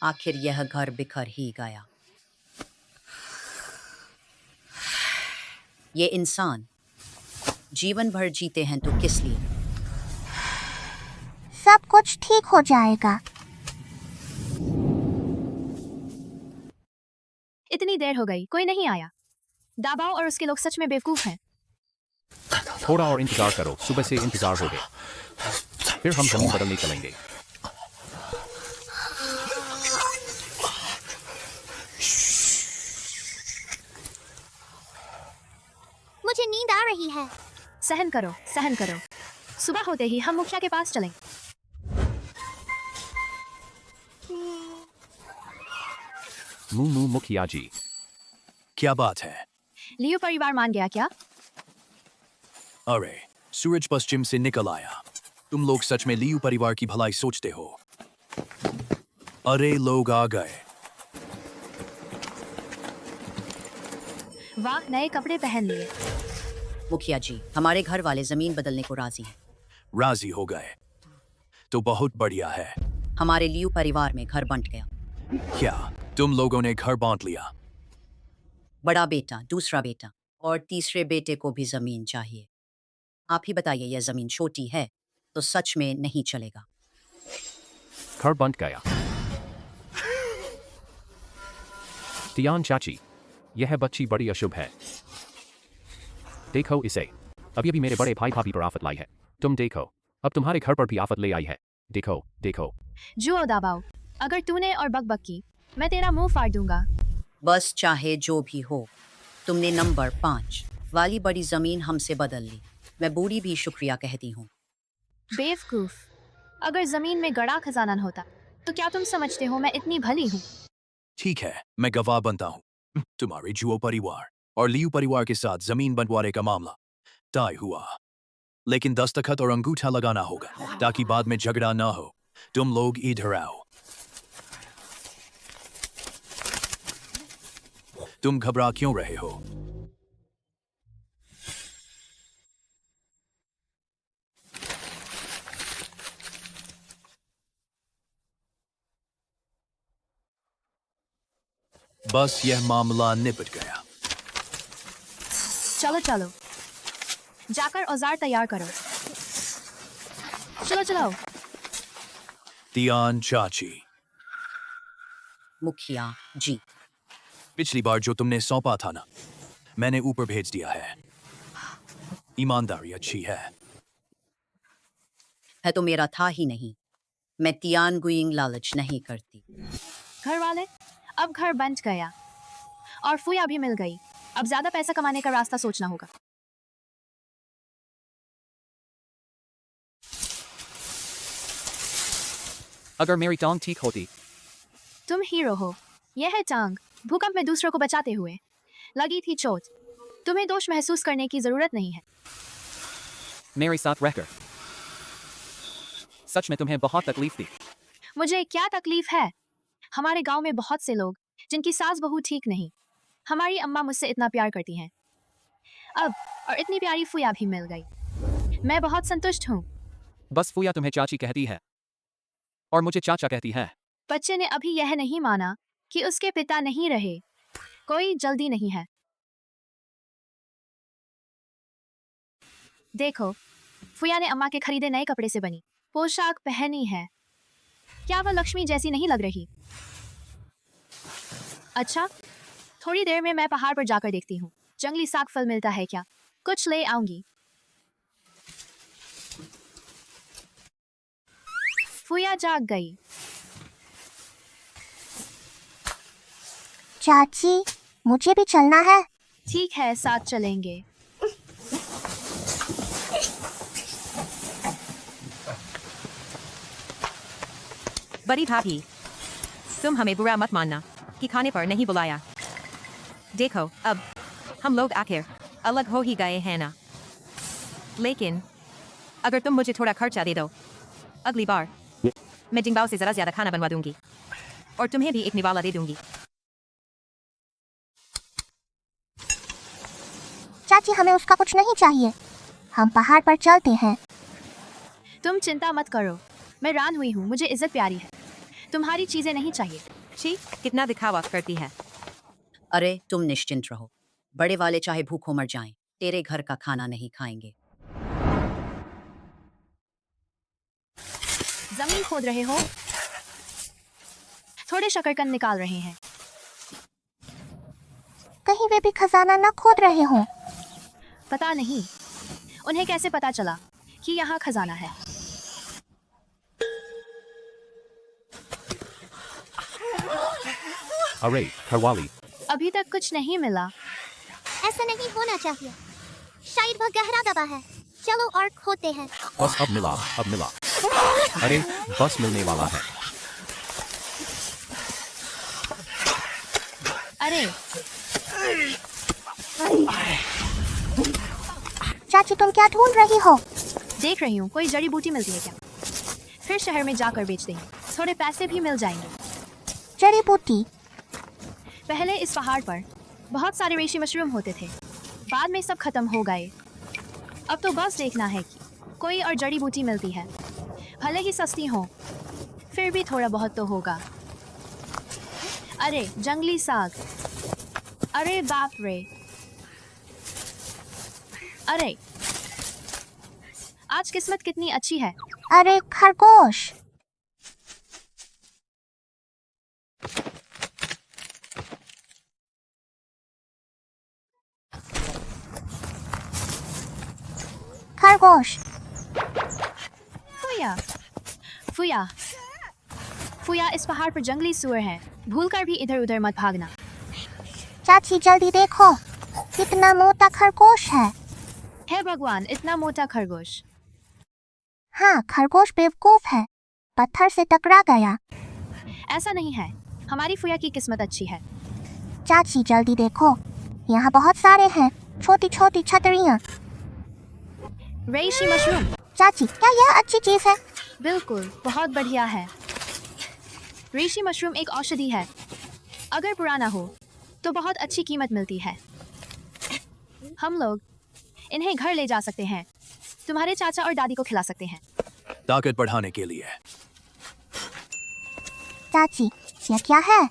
आखिर यह घर बिखर ही गया। ये इंसान जीवन भर जीते हैं तो किस लिए? सब कुछ ठीक हो जाएगा। इतनी देर हो गई, कोई नहीं आया। दाबाओ और उसके लोग सच में बेवकूफ हैं। थोड़ा और इंतजार करो, सुबह से इंतजार हो गए। फिर हम जमीन बदलने चलेंगे। मुझे नींद आ रही है। सहन करो, सहन करो। सुबह होते ही हम मुखिया के पास चलेंगे। मुमू मुखिया जी, क्या बात है? लियो परिवार मान गया क्या? अरे, सूरज पश्चिम से निकल आया। तुम लोग सच में लियू परिवार की भलाई सोचते हो? अरे, लोग आ गए। वाह, नए कपड़े पहन लिए। मुखिया जी, हमारे घर वाले जमीन बदलने को राजी हैं। राजी हो गए तो बहुत बढ़िया है। हमारे लियू परिवार में घर बंट गया। क्या तुम लोगों ने घर बांट लिया? बड़ा बेटा, दूसरा बेटा और तीसरे बेटे को भी जमीन चाहिए। आप ही बताइए, यह जमीन छोटी है तो सच में नहीं चलेगा। घर बंद गया। तियान चाची, यह बच्ची बड़ी अशुभ है। देखो इसे। अभी अभी मेरे बड़े भाई भाभी पर आफत लाई है। तुम देखो, अब तुम्हारे घर पर भी आफत ले आई है। देखो देखो। जुओ दाबाओ, अगर तूने और बक की, मैं तेरा मुंह फाड़ दूंगा। बस चाहे जो भी हो, तुमने नंबर 5 वाली बड़ी जमीन हमसे बदल ली। मैं बूढ़ी भी शुक्रिया कहती हूँ। बेवकूफ, अगर जमीन में गड़ा खजाना न होता तो क्या तुम समझते हो मैं इतनी भली हूँ? ठीक है, मैं गवाह बनता हूँ। तुम्हारे जुओ परिवार और लियू परिवार के साथ जमीन बंटवारे का मामला तय हुआ, लेकिन दस्तखत और अंगूठा लगाना होगा ताकि बाद में झगड़ा ना हो। तुम लोग इधर आओ। तुम घबरा क्यों रहे हो? बस यह मामला निपट गया। चलो चलो, जाकर औजार तैयार करो। चलो चलो। तियान चाची, मुखिया जी, पिछली बार जो तुमने सौंपा था ना, मैंने ऊपर भेज दिया है। ईमानदारी अच्छी है तो मेरा था ही नहीं। मैं तियान गुइंग लालच नहीं करती। घर वाले, अब घर बन गया और फुया भी मिल गई। अब ज्यादा पैसा कमाने का रास्ता सोचना होगा। अगर मेरी टांग ठीक होती। तुम हीरो हो। यह है टांग। भूकंप में दूसरों को बचाते हुए लगी थी चोट। तुम्हें दोष महसूस करने की जरूरत नहीं है। मेरे साथ रहकर सच में तुम्हें बहुत तकलीफ दी। मुझे क्या तकलीफ है? हमारे गांव में बहुत से लोग जिनकी सास बहू ठीक नहीं। हमारी अम्मा मुझसे इतना प्यार करती हैं अब, और इतनी प्यारी फुया भी मिल गई। मैं बहुत संतुष्ट हूँ। बस फूया तुम्हें चाची कहती है और मुझे चाचा कहती है। बच्चे ने अभी यह नहीं माना कि उसके पिता नहीं रहे। कोई जल्दी नहीं है। देखो, फुया ने अम्मा के खरीदे नए कपड़े से बनी पोशाक पहनी है। क्या वह लक्ष्मी जैसी नहीं लग रही? अच्छा, थोड़ी देर में मैं पहाड़ पर जाकर देखती हूँ जंगली साग फल मिलता है क्या। कुछ ले आऊंगी। फुया जाग गई। चाची, मुझे भी चलना है। ठीक है, साथ चलेंगे। बड़ी भाभी, तुम हमें बुरा मत मानना कि खाने पर नहीं बुलाया। देखो, अब हम लोग आखिर अलग हो ही गए हैं ना। लेकिन अगर तुम मुझे थोड़ा खर्चा दे दो, अगली बार मैं जिंगबाओ से जरा ज्यादा खाना बनवा दूंगी और तुम्हें भी एक निवाला दे दूंगी। चाची, हमें उसका कुछ नहीं चाहिए। हम पहाड़ पर चलते हैं। तुम चिंता मत करो, मैं रान हुई हूँ। मुझे इज्जत प्यारी है। तुम्हारी चीजें नहीं चाहिए। छी, कितना दिखावा करती है। अरे तुम निश्चिंत रहो, बड़े वाले चाहे भूखों मर जाएं, तेरे घर का खाना नहीं खाएंगे। जमीन खोद रहे हो? थोड़े शकरकंद निकाल रहे हैं। कहीं वे भी खजाना न खोद रहे हों। पता नहीं उन्हें कैसे पता चला कि यहाँ खजाना है। अरे घरवाली, अभी तक कुछ नहीं मिला। ऐसा नहीं होना चाहिए। शायद वह गहरा दबा है। चलो और खोदते हैं। बस अब मिला, अब मिला। अरे बस मिलने वाला है। अरे चाची, तुम क्या ढूंढ रही हो? देख रही हूँ कोई जड़ी बूटी मिलती है क्या। फिर शहर में जाकर बेच देंगे, थोड़े पैसे भी मिल जाएंगे। जड़ी बूटी? पहले इस पहाड़ पर बहुत सारे रेशमी मशरूम होते थे, बाद में सब खत्म हो गए। अब तो बस देखना है कि कोई और जड़ी बूटी मिलती है, भले ही सस्ती हो, फिर भी थोड़ा बहुत तो होगा। अरे जंगली साग, अरे बाप रे, अरे आज किस्मत कितनी अच्छी है। अरे खरगोश। खरगोश। फुया, फुया, फुया, इस पहाड़ पर जंगली सुअर हैं, भूलकर भी इधर उधर मत भागना। चाची जल्दी देखो, कितना मोटा खरगोश है। हे भगवान, इतना मोटा खरगोश। हाँ, खरगोश बेवकूफ है, पत्थर से टकरा गया। ऐसा नहीं है, हमारी फुया की किस्मत अच्छी है। चाची जल्दी देखो, यहाँ बहुत सारे हैं, छोटी छोटी छतरियाँ। रेशी मशरूम। चाची, क्या यह अच्छी चीज है? बिल्कुल, बहुत बढ़िया है। रेशी मशरूम एक औषधि है। अगर पुराना हो तो बहुत अच्छी कीमत मिलती है। हम लोग इन्हें घर ले जा सकते हैं, तुम्हारे चाचा और दादी को खिला सकते हैं। ताकत बढ़ाने के लिए। चाची, यह क्या है?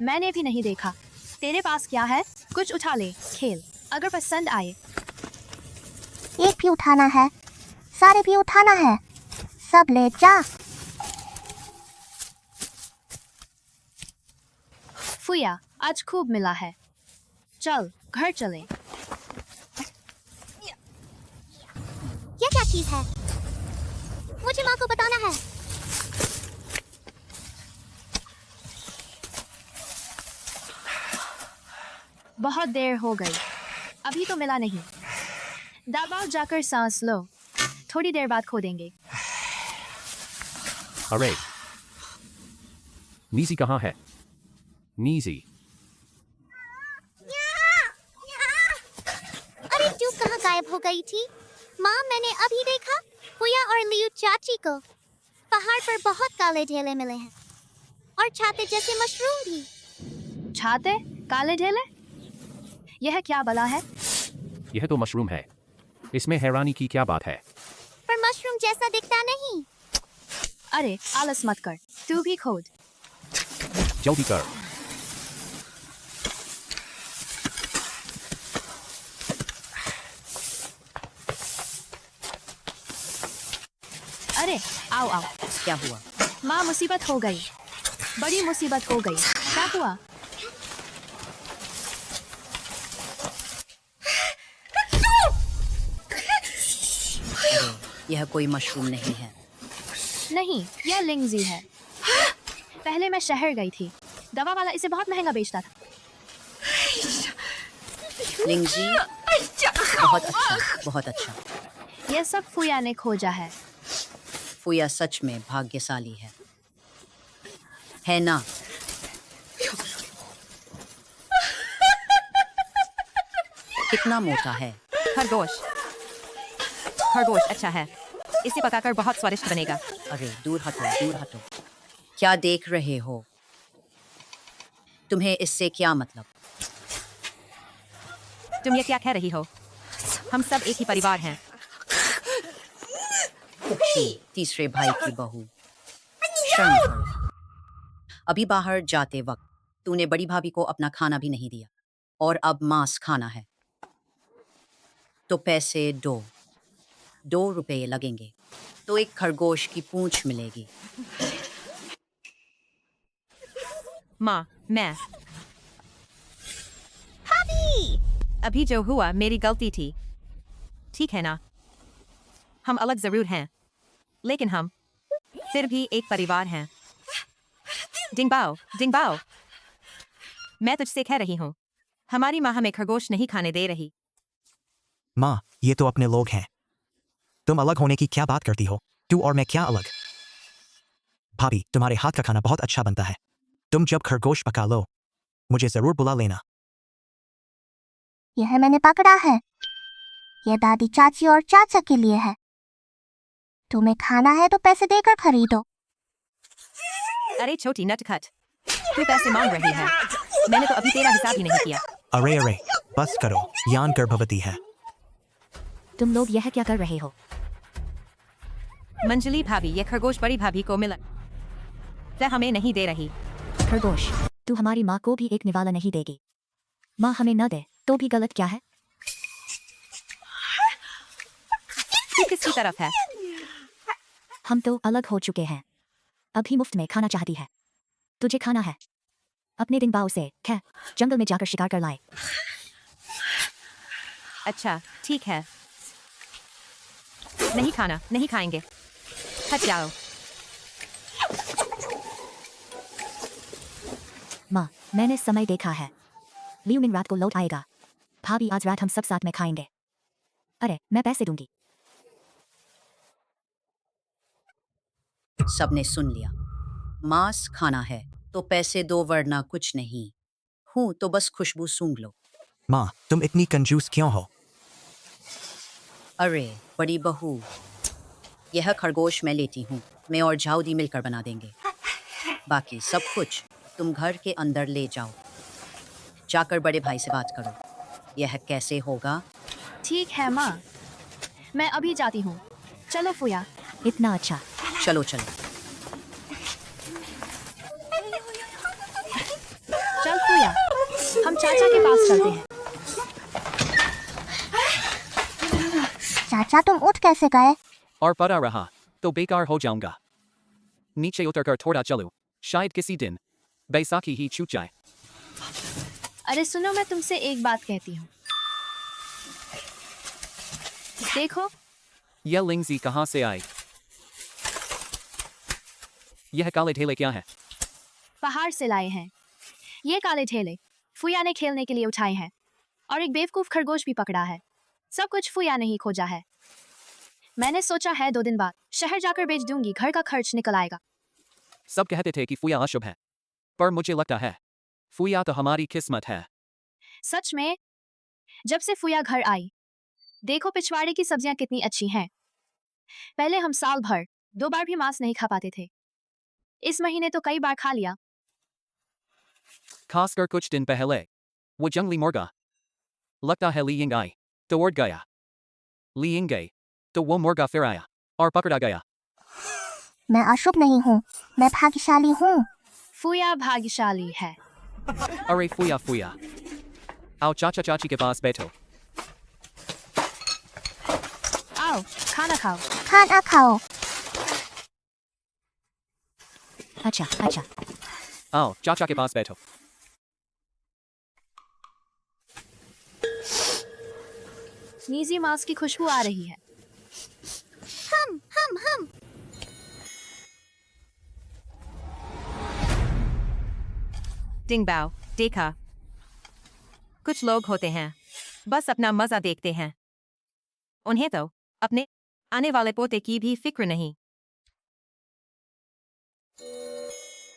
मैंने भी नहीं देखा। तेरे पास क्या है? कुछ उठा ले, खेल। अगर पसंद आए। एक भी उठाना है, सारे भी उठाना है, सब ले जा। फुया, आज खूब मिला है। चल, घर चले। ये क्या चीज है? मुझे माँ को बताना है। बहुत देर हो गई, अभी तो मिला नहीं। दबाओ, जाकर सांस लो, थोड़ी देर बाद खो देंगे। अरे नीजी कहाँ है? नीजी, अरे तू कहाँ गायब हो गई थी? माँ, मैंने अभी देखा फुया और लियू चाची को। पहाड़ पर बहुत काले ढेले मिले हैं और छाते जैसे मशरूम भी। छाते? काले ढेले? यह क्या बला है? यह तो मशरूम है। इसमें हैरानी की क्या बात है? पर मशरूम जैसा दिखता नहीं। अरे आलस मत कर, तू भी खोद। जल्दी कर। अरे आओ आओ। क्या हुआ? माँ, मुसीबत हो गई, बड़ी मुसीबत हो गई। क्या हुआ? यह कोई मशरूम नहीं है। नहीं, यह लिंगजी है। पहले मैं शहर गई थी, दवा वाला इसे बहुत महंगा बेचता था। लिंगजी, बहुत अच्छा, बहुत अच्छा। यह सब फुया ने खोजा है। फुया सच में भाग्यशाली है ना? कितना मोटा है? खरगोश। खरगोश अच्छा है, इसे पकाकर बहुत स्वादिष्ट बनेगा। अरे दूर हटो, दूर हटो। क्या देख रहे हो? तुम्हें इससे क्या मतलब? तुम ये क्या कह रही हो? हम सब एक ही परिवार हैं। तीसरे भाई की बहू, शर्म करो। अभी बाहर जाते वक्त तूने बड़ी भाभी को अपना खाना भी नहीं दिया और अब मांस खाना है। तो पैसे दो। 2 रुपए लगेंगे तो एक खरगोश की पूंछ मिलेगी। माँ, मैं अभी जो हुआ मेरी गलती थी, ठीक है ना? हम अलग जरूर हैं, लेकिन हम फिर भी एक परिवार हैं। डिंगबाओ, डिंगबाओ, मैं तुझसे कह रही हूँ, हमारी माँ हमें खरगोश नहीं खाने दे रही। माँ, ये तो अपने लोग हैं। तुम अलग होने की क्या बात करती हो? तू और मैं क्या अलग? भाभी, तुम्हारे हाथ का खाना बहुत अच्छा बनता है। तुम जब खरगोश पका लो, मुझे जरूर बुला लेना। यह मैंने पकड़ा है। यह दादी, चाची और चाचा के लिए है। तुम्हें खाना है तो पैसे देकर खरीदो। अरे छोटी नटखट, तू पैसे मांग रही है? मैंने तो अभी तेरा हिसाब ही नहीं किया। अरे अरे, बस करो, यान गर्भवती है। तुम लोग यह क्या कर रहे हो? मंजली भाभी, ये खरगोश बड़ी भाभी को मिला, वह हमें नहीं दे रही। खरगोश, तू हमारी माँ को भी एक निवाला नहीं देगी। माँ हमें न दे तो भी गलत क्या है? तू किसकी तरफ है? हम तो अलग हो चुके हैं। अभी मुफ्त में खाना चाहती है। तुझे खाना है? अपने डिंगबाओ से कह जंगल में जाकर शिकार कर लाए। अच्छा ठीक है, नहीं खाना, नहीं खाएंगे, हट जाओ। माँ, मैंने समय देखा है। लियू मिंग रात को लौट आएगा। भाभी, आज रात हम सब साथ में खाएंगे। अरे, मैं पैसे दूंगी। सबने सुन लिया। मांस खाना है तो पैसे दो वरना कुछ नहीं। हूं तो बस खुशबू सूंघ लो। माँ तुम इतनी कंजूस क्यों हो? अरे बड़ी बहू, यह खरगोश मैं लेती हूँ। मैं और झाउदी मिलकर बना देंगे। बाकी सब कुछ तुम घर के अंदर ले जाओ। जाकर बड़े भाई से बात करो। यह कैसे होगा? ठीक है माँ, मैं अभी जाती हूँ। चलो फूया। इतना अच्छा। चलो चलो। चल फूया, हम चाचा के पास चलते हैं। चाचा तुम उठ कैसे गए? और पड़ा रहा तो बेकार हो जाऊंगा। नीचे उतरकर थोड़ा चलो, शायद किसी दिन बैसाखी ही छूट जाए। अरे सुनो, मैं तुमसे एक बात कहती हूँ। देखो, यह लिंगजी कहाँ से आई? यह काले ढेले क्या है? पहाड़ से लाए हैं। ये काले ढेले फूया ने खेलने के लिए उठाए हैं और एक बेवकूफ खरगोश भी पकड़ा है। सब कुछ फूया ने ही खोजा है। मैंने सोचा है 2 दिन बाद शहर जाकर बेच दूंगी, घर का खर्च निकल आएगा। सब कहते थे कि फूया अशुभ है, पर मुझे लगता है फूया तो हमारी किस्मत है। सच में, जब से फूया घर आई, देखो पिछवाड़े की सब्जियां कितनी अच्छी हैं। पहले हम साल भर 2 बार भी मांस नहीं खा पाते थे। इस महीने तो कई बार खा लिया। खासकर कुछ दिन पहले वो जंगली मुर्गा, लगता है ली यिंग आई तो उड़ गया। ली यिंग गई तो वो मुर्गा फिर आया और पकड़ा गया। मैं अशुभ नहीं हूँ, मैं भाग्यशाली हूँ। फूया भाग्यशाली है। अरे फूया फूया, आओ चाचा चाची के पास बैठो। आओ खाना खाओ। खाना खाओ। अच्छा अच्छा। आओ चाचा के पास बैठो। नीजी मांस की खुशबू आ रही है। हम। टिंगबाओ, देखा? कुछ लोग होते हैं, बस अपना मजा देखते हैं। उन्हें तो अपने आने वाले पोते की भी फिक्र नहीं।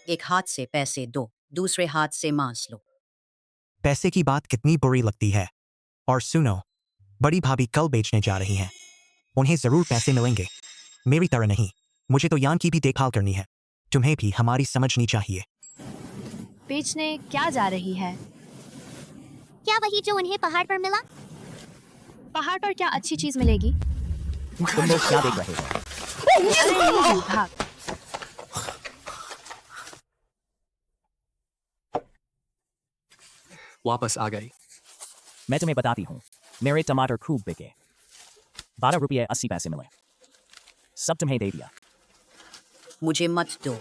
एक हाथ से पैसे दो, दूसरे हाथ से मांस लो। पैसे की बात कितनी बुरी लगती है। और सुनो, बड़ी भाभी कल बेचने जा रही हैं। उन्हें जरूर पैसे मिलेंगे, मेरी तरह नहीं। मुझे तो यान की भी देखभाल करनी है। तुम्हें भी हमारी समझनी चाहिए। बेचने क्या जा रही है? क्या वही जो उन्हें पहाड़ पर मिला? पहाड़ पर क्या अच्छी चीज मिलेगी? तुम लोग क्या देख रहे हो? अरे नीजी, भाग। वापस आ गई। मैं तुम्हें बताती हूँ, मेरे टमाटर खूब बिके। 12 रुपये 80 पैसे मिले। सब तुम्हें दे दिया। मुझे मत दो,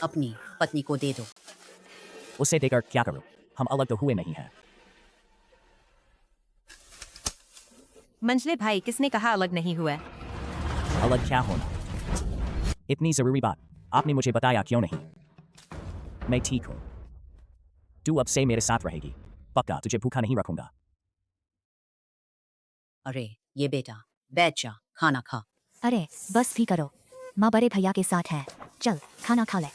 अपनी पत्नी को दे दो। उसे देकर क्या करूँ? हम अलग तो हुए नहीं हैं। मंझले भाई, किसने कहा अलग नहीं हुआ? अलग क्या होना? इतनी जरूरी बात आपने मुझे बताया क्यों नहीं? मैं ठीक हूँ। तू अब से मेरे साथ रहेगी। पक्का तुझे भूखा नहीं रखूंगा। अरे ये बेटा, बैठ जा, खाना खा। अरे बस भी करो, माँ बड़े भैया के साथ है। चल खाना खा ले।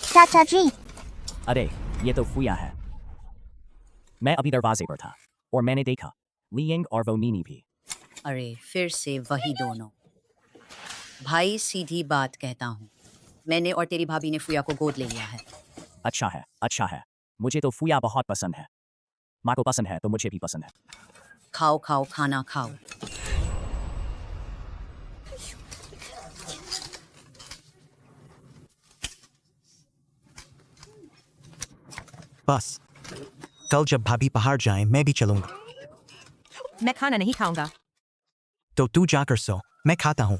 चाचा जी। अरे ये तो फूया है। मैं अभी दरवाजे पर था और मैंने देखा लियिंग और वो नीनी भी। अरे फिर से वही दोनों। भाई सीधी बात कहता हूँ, मैंने और तेरी भाभी ने फूया को गोद ले लिया है। अच्छा है, अच्छा है। मुझे तो फूया बहुत पसंद है। माँ को पसंद है तो मुझे भी पसंद है। खाओ खाओ, खाना खाओ। बस कल जब भाभी पहाड़ जाएं मैं भी चलूंगा। मैं खाना नहीं खाऊंगा। तो तू जाकर सो, मैं खाता हूँ।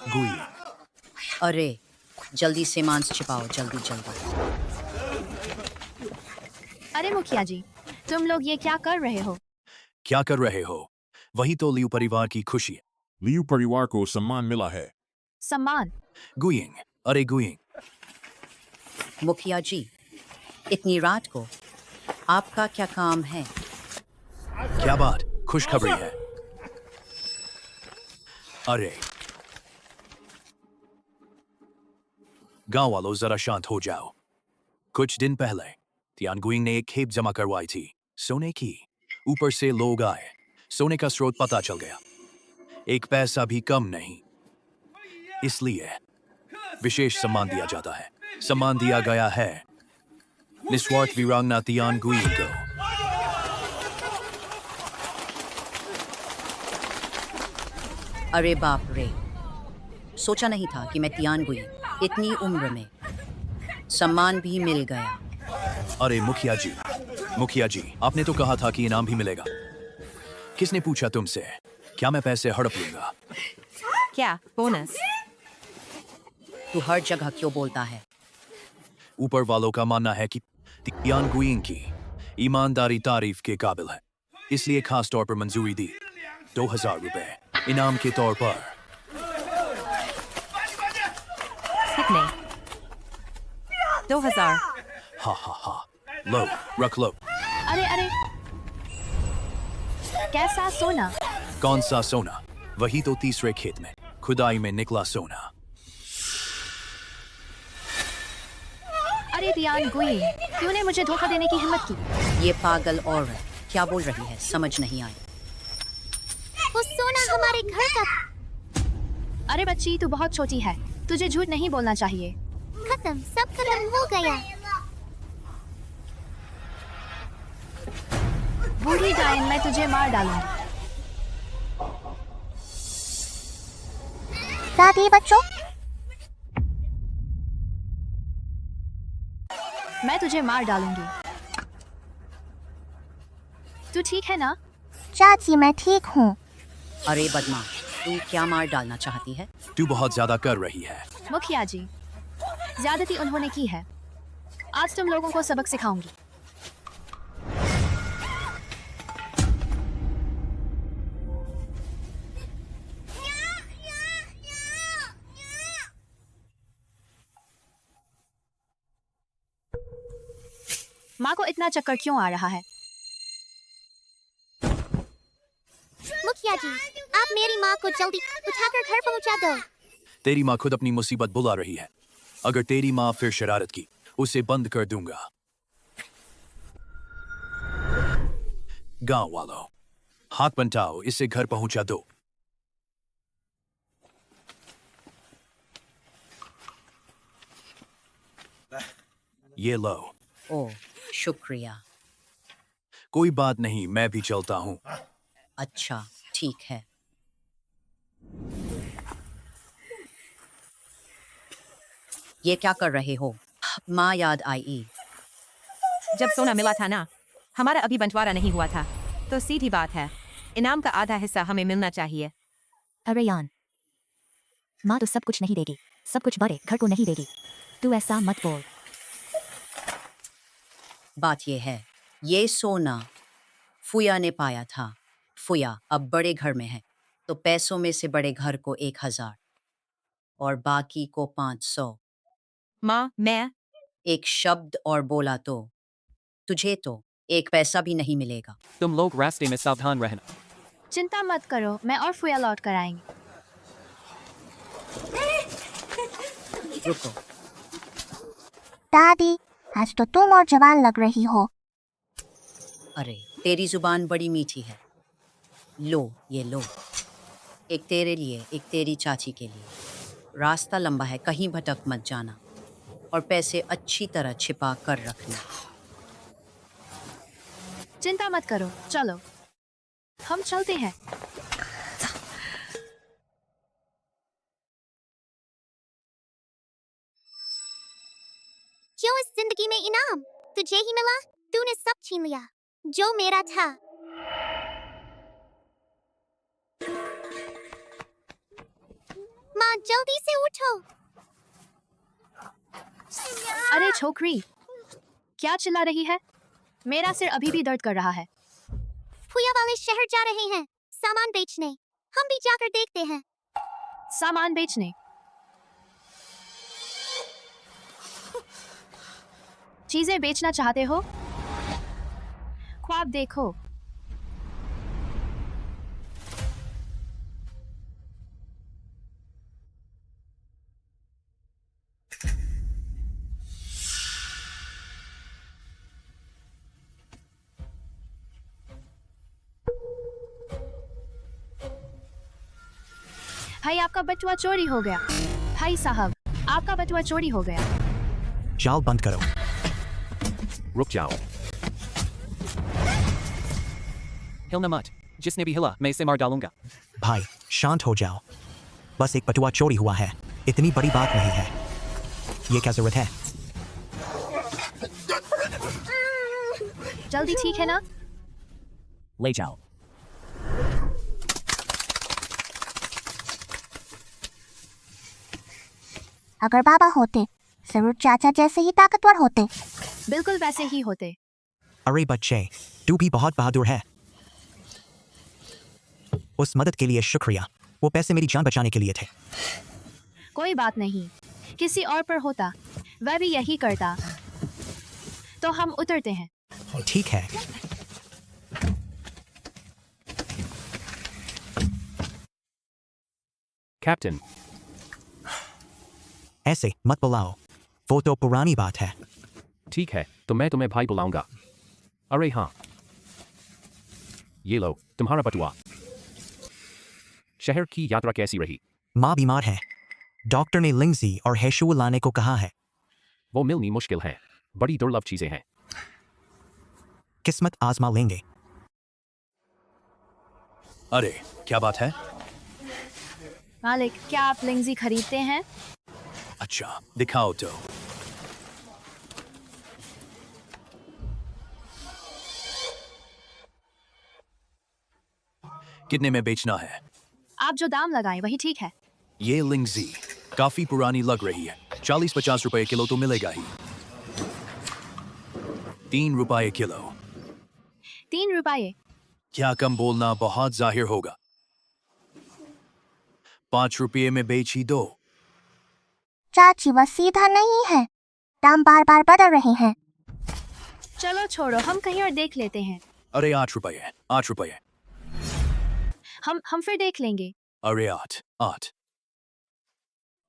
गुई, अरे जल्दी से मांस छिपाओ, जल्दी जल्दी। अरे मुखिया जी, तुम लोग ये क्या कर रहे हो? क्या कर रहे हो? वही तो लियू परिवार की खुशी है। लियू परिवार को सम्मान मिला है। सम्मान? गुइंग, अरे गुइंग। मुखिया जी, इतनी रात को आपका क्या काम है? क्या बात, खुशखबरी है। अरे गांव वालों जरा शांत हो जाओ। कुछ दिन पहले तियानगुइंग ने एक खेप जमा करवाई थी सोने की। ऊपर से लोग आए, सोने का स्रोत पता चल गया, एक पैसा भी कम नहीं। इसलिए विशेष सम्मान दिया जाता है। सम्मान दिया गया है निस्वार्थ वीरांगना तियानगुइंग को। अरे बाप रे, सोचा नहीं था कि मैं तियानगुइंग इतनी उम्र में। सम्मान भी मिल गया। अरे मुखिया जी, आपने तो कहा था कि इनाम भी मिलेगा। किसने पूछा तुमसे? क्या मैं पैसे हड़प लूंगा? क्या बोनस? तू हर जगह क्यों बोलता है? ऊपर वालों का मानना है कि तियानगुइंग की ईमानदारी तारीफ के काबिल है, इसलिए खास तौर पर मंजूरी दी। 2000 रुपए इनाम के तौर पर। कितने? 2000। हा, लो, रख लो। अरे कैसा सोना? कौन सा सोना? वही तो तीसरे खेत में खुदाई में निकला सोना। अरे तियानगुइंग, तूने मुझे धोखा देने की हिम्मत की। ये पागल औरत क्या बोल रही है, समझ नहीं आई। वो सोना हमारे घर का था। अरे बच्ची, तू बहुत छोटी है, तुझे झूठ नहीं बोलना चाहिए। खत्म, सब खत्म हो गया। बूढ़ी डायन, मैं तुझे मार डालूंगी। दादी बच्चों, मैं तुझे मार डालूंगी। तू ठीक है ना? चाची मैं ठीक हूँ। अरे बदमाश, तू क्या मार डालना चाहती है? तू बहुत ज्यादा कर रही है। मुखिया जी, ज्यादती उन्होंने की है। आज तुम लोगों को सबक सिखाऊंगी। माँ को इतना चक्कर क्यों आ रहा है? मुखिया जी, आप मेरी माँ को जल्दी उठाकर घर पहुँचा दो। तेरी माँ खुद अपनी मुसीबत बुला रही है। अगर तेरी माँ फिर शरारत की, उसे बंद कर दूंगा। गांव वालों, हाथ बंटाओ, इसे घर पहुंचा दो। ये लो। ओह, शुक्रिया। कोई बात नहीं, मैं भी चलता हूँ। अच्छा, ठीक है। ये क्या कर रहे हो? माँ याद आई। जब सोना मिला था ना, हमारा अभी बंटवारा नहीं हुआ था, तो सीधी बात है, इनाम का आधा हिस्सा हमें मिलना चाहिए। अरे यान, माँ तो सब कुछ नहीं देगी, सब कुछ बड़े घर को नहीं देगी। तू ऐसा मत बोल। बात ये है, ये सोना फुया ने पाया था। फुया अब बड़े घर में है, तो पैसों में से बड़े घर को 1000 और बाकी को 500। माँ, मैं एक शब्द और बोला तो तुझे तो एक पैसा भी नहीं मिलेगा। तुम लोग रास्ते में सावधान रहना। चिंता मत करो, मैं और फुया लौट कर आएंगे। रुको, दादी, आज तो तुम और जवान लग रही हो। अरे तेरी जुबान बड़ी मीठी है। लो, ये लो। एक तेरे लिए, एक तेरी चाची के लिए। रास्ता लंबा है, कहीं भटक मत जाना, और पैसे अच्छी तरह छिपा कर रखना। चिंता मत करो, चलो हम चलते हैं। क्यों इस जिंदगी में इनाम तुझे ही मिला? तूने सब छीन लिया जो मेरा था। माँ जल्दी से उठो। अरे छोकरी, क्या चिल्ला रही है? मेरा सिर अभी भी दर्द कर रहा है। फुया वाले शहर जा रहे हैं सामान बेचने। हम भी जाकर देखते हैं। सामान बेचने? चीजें बेचना चाहते हो? ख्वाब देखो। भाई आपका बटुआ चोरी हो गया। भाई साहब, आपका बटुआ चोरी हो गया। जाल बंद करो। रुक जाओ। हिलना मत। जिसने भी हिला मैं इसे मार डालूंगा। भाई शांत हो जाओ। बस एक बटुआ चोरी हुआ है, इतनी बड़ी बात नहीं है। ये क्या जरूरत है? जल्दी ठीक है ना? ले जाओ। अगर बाबा होते जरूर चाचा जैसे ही ताकतवर होते। बिल्कुल वैसे ही होते। अरे बच्चे, तू भी बहुत बहादुर है। उस मदद के लिए शुक्रिया। वो पैसे मेरी जान बचाने के लिए थे। कोई बात नहीं, किसी और पर होता वह भी यही करता। तो हम उतरते हैं। ठीक है। कैप्टन, ऐसे मत बुलाओ, वो तो पुरानी बात है। ठीक है, तो मैं तुम्हें भाई बुलाऊंगा। अरे हाँ, ये लो तुम्हारा बटुआ। शहर की यात्रा कैसी रही? माँ बीमार है, डॉक्टर ने लिंगजी और हेशु लाने को कहा है। वो मिलनी मुश्किल है, बड़ी दुर्लभ चीजें हैं। किस्मत आजमा लेंगे। अरे क्या बात है? मालिक, क्या आप लिंगजी खरीदते हैं? अच्छा दिखाओ तो। कितने में बेचना है? आप जो दाम लगाएं वही ठीक है। ये लिंगजी काफी पुरानी लग रही है। 40-50 रुपए किलो तो मिलेगा ही। 3 रुपए किलो। 3 रुपये। क्या कम बोलना बहुत जाहिर होगा। 5 रुपये में बेच ही दो। चाची वह सीधा नहीं है, दाम बार बार बदल रहे हैं। चलो छोड़ो, हम कहीं और देख लेते हैं। अरे 8 रुपये, 8 रुपये। हम फिर देख लेंगे। अरे 8।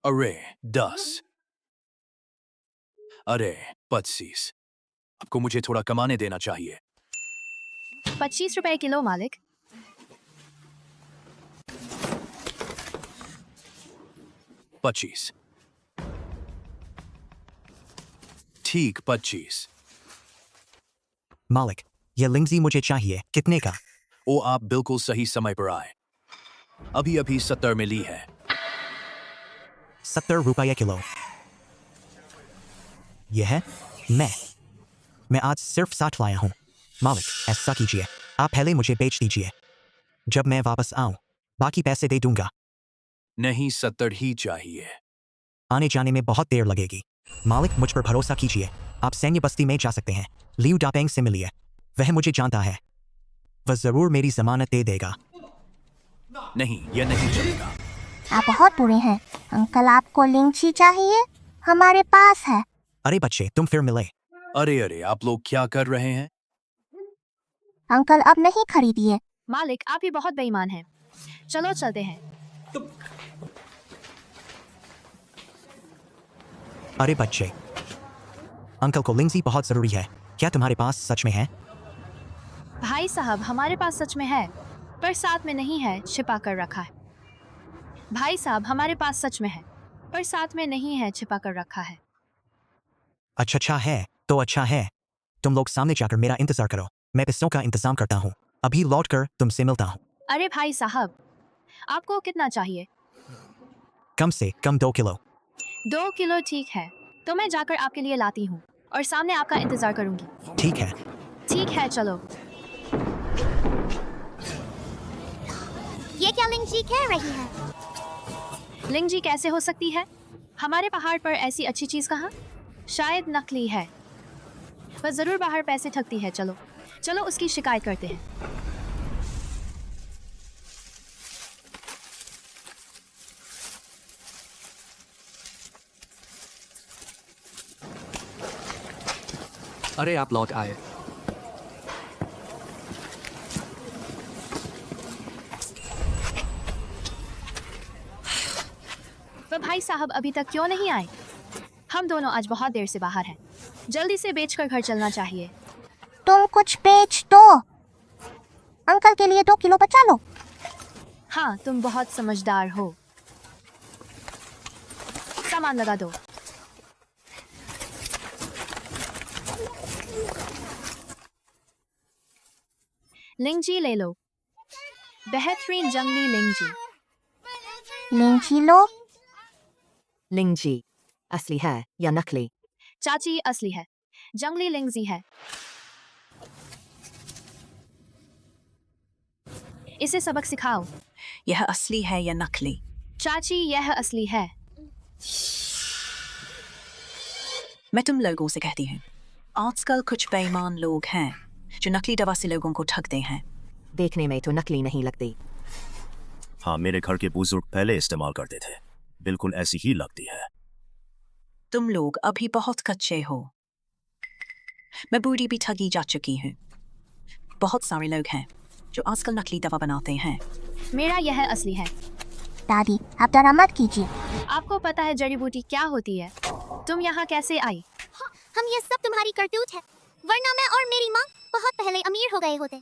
अरे 10। अरे 25। आपको मुझे थोड़ा कमाने देना चाहिए। 25 रुपए किलो मालिक। $25। ठीक 25। मालिक, ये लिंगजी मुझे चाहिए। कितने का? ओ आप बिल्कुल सही समय पर आए। अभी 70 में ली है। 70 रुपये किलो। यह है? मैं आज सिर्फ 60 लाया हूँ। मालिक, ऐसा कीजिए, आप पहले मुझे बेच दीजिए। जब मैं वापस आऊं, बाकी पैसे दे दूंगा। नहीं 70 ही चाहिए। आने जाने में बहुत देर लगेगी। मालिक, मुझ पर भरोसा कीजिए। आप सैन्य बस्ती में जा सकते हैं। लियू डापेंग से मिलिए, वह मुझे जानता है। वह जरूर मेरी जमानत दे देगा। नहीं, यह नहीं चलेगा। आप बहुत बुरे हैं अंकल। आपको लिंची चाहिए? हमारे पास है। अरे बच्चे, तुम फिर मिले। अरे आप लोग क्या कर रहे हैं? अंकल अब नहीं खरीदिए। मालिक, आप ही बहुत बेईमान हैं। चलो चलते हैं। अरे बच्चे, अंकल को लिंगजी बहुत जरूरी है। क्या तुम्हारे पास सच में है? भाई साहब, हमारे पास सच में है, पर साथ में नहीं है, छिपा कर रखा है। भाई साहब, हमारे पास सच में है, पर साथ में नहीं है, छिपा कर रखा है। अच्छा है तो अच्छा है। तुम लोग सामने जाकर मेरा इंतजार करो, मैं पैसों का इंतजाम करता हूँ। अभी लौटकर तुमसे मिलता हूँ। अरे भाई साहब, आपको कितना चाहिए? कम से कम 2 किलो। 2 किलो ठीक है, तो मैं जाकर आपके लिए लाती हूँ और सामने आपका इंतजार करूंगी। ठीक है। ठीक है, चलो। ये क्या लिंची कह रही है? लिंगजी कैसे हो सकती है? हमारे पहाड़ पर ऐसी अच्छी चीज कहाँ? शायद नकली है। वह जरूर बाहर पैसे ठगती है। चलो उसकी शिकायत करते हैं। अरे आप लौट आए। वह भाई साहब अभी तक क्यों नहीं आए? हम दोनों आज बहुत देर से बाहर हैं। जल्दी से बेचकर घर चलना चाहिए। तुम कुछ बेच दो, अंकल के लिए 2 किलो बचा लो। हाँ, तुम बहुत समझदार हो। अनुमान लगा दो। लिंगजी ले लो, बेहतरीन जंगली लिंगजी। लिंची लो। लिंगजी असली है या नकली? चाची असली है, जंगली लिंगजी है। इसे सबक सिखाओ। यह असली है या नकली? चाची यह असली है। मैं तुम लोगों से कहती हूँ, आजकल कुछ बेईमान लोग हैं जो नकली दवा से लोगों को ठगते हैं। देखने में तो नकली नहीं लगती। हाँ, मेरे घर के बुजुर्ग पहले इस्तेमाल करते थे, बिल्कुल ऐसी ही लगती है। तुम लोग अभी बहुत कच्चे हो। मैं बूढ़ी भी ठगी जा चुकी हूँ। बहुत सारे लोग हैं जो आजकल नकली दवा बनाते हैं। मेरा यह असली है। दादी, आप डरा मत कीजिए। आपको पता है जड़ी बूटी क्या होती है? तुम यहाँ कैसे आई? हम ये सब तुम्हारी करतूत है, वरना मैं और मेरी माँ बहुत पहले अमीर हो गए होते।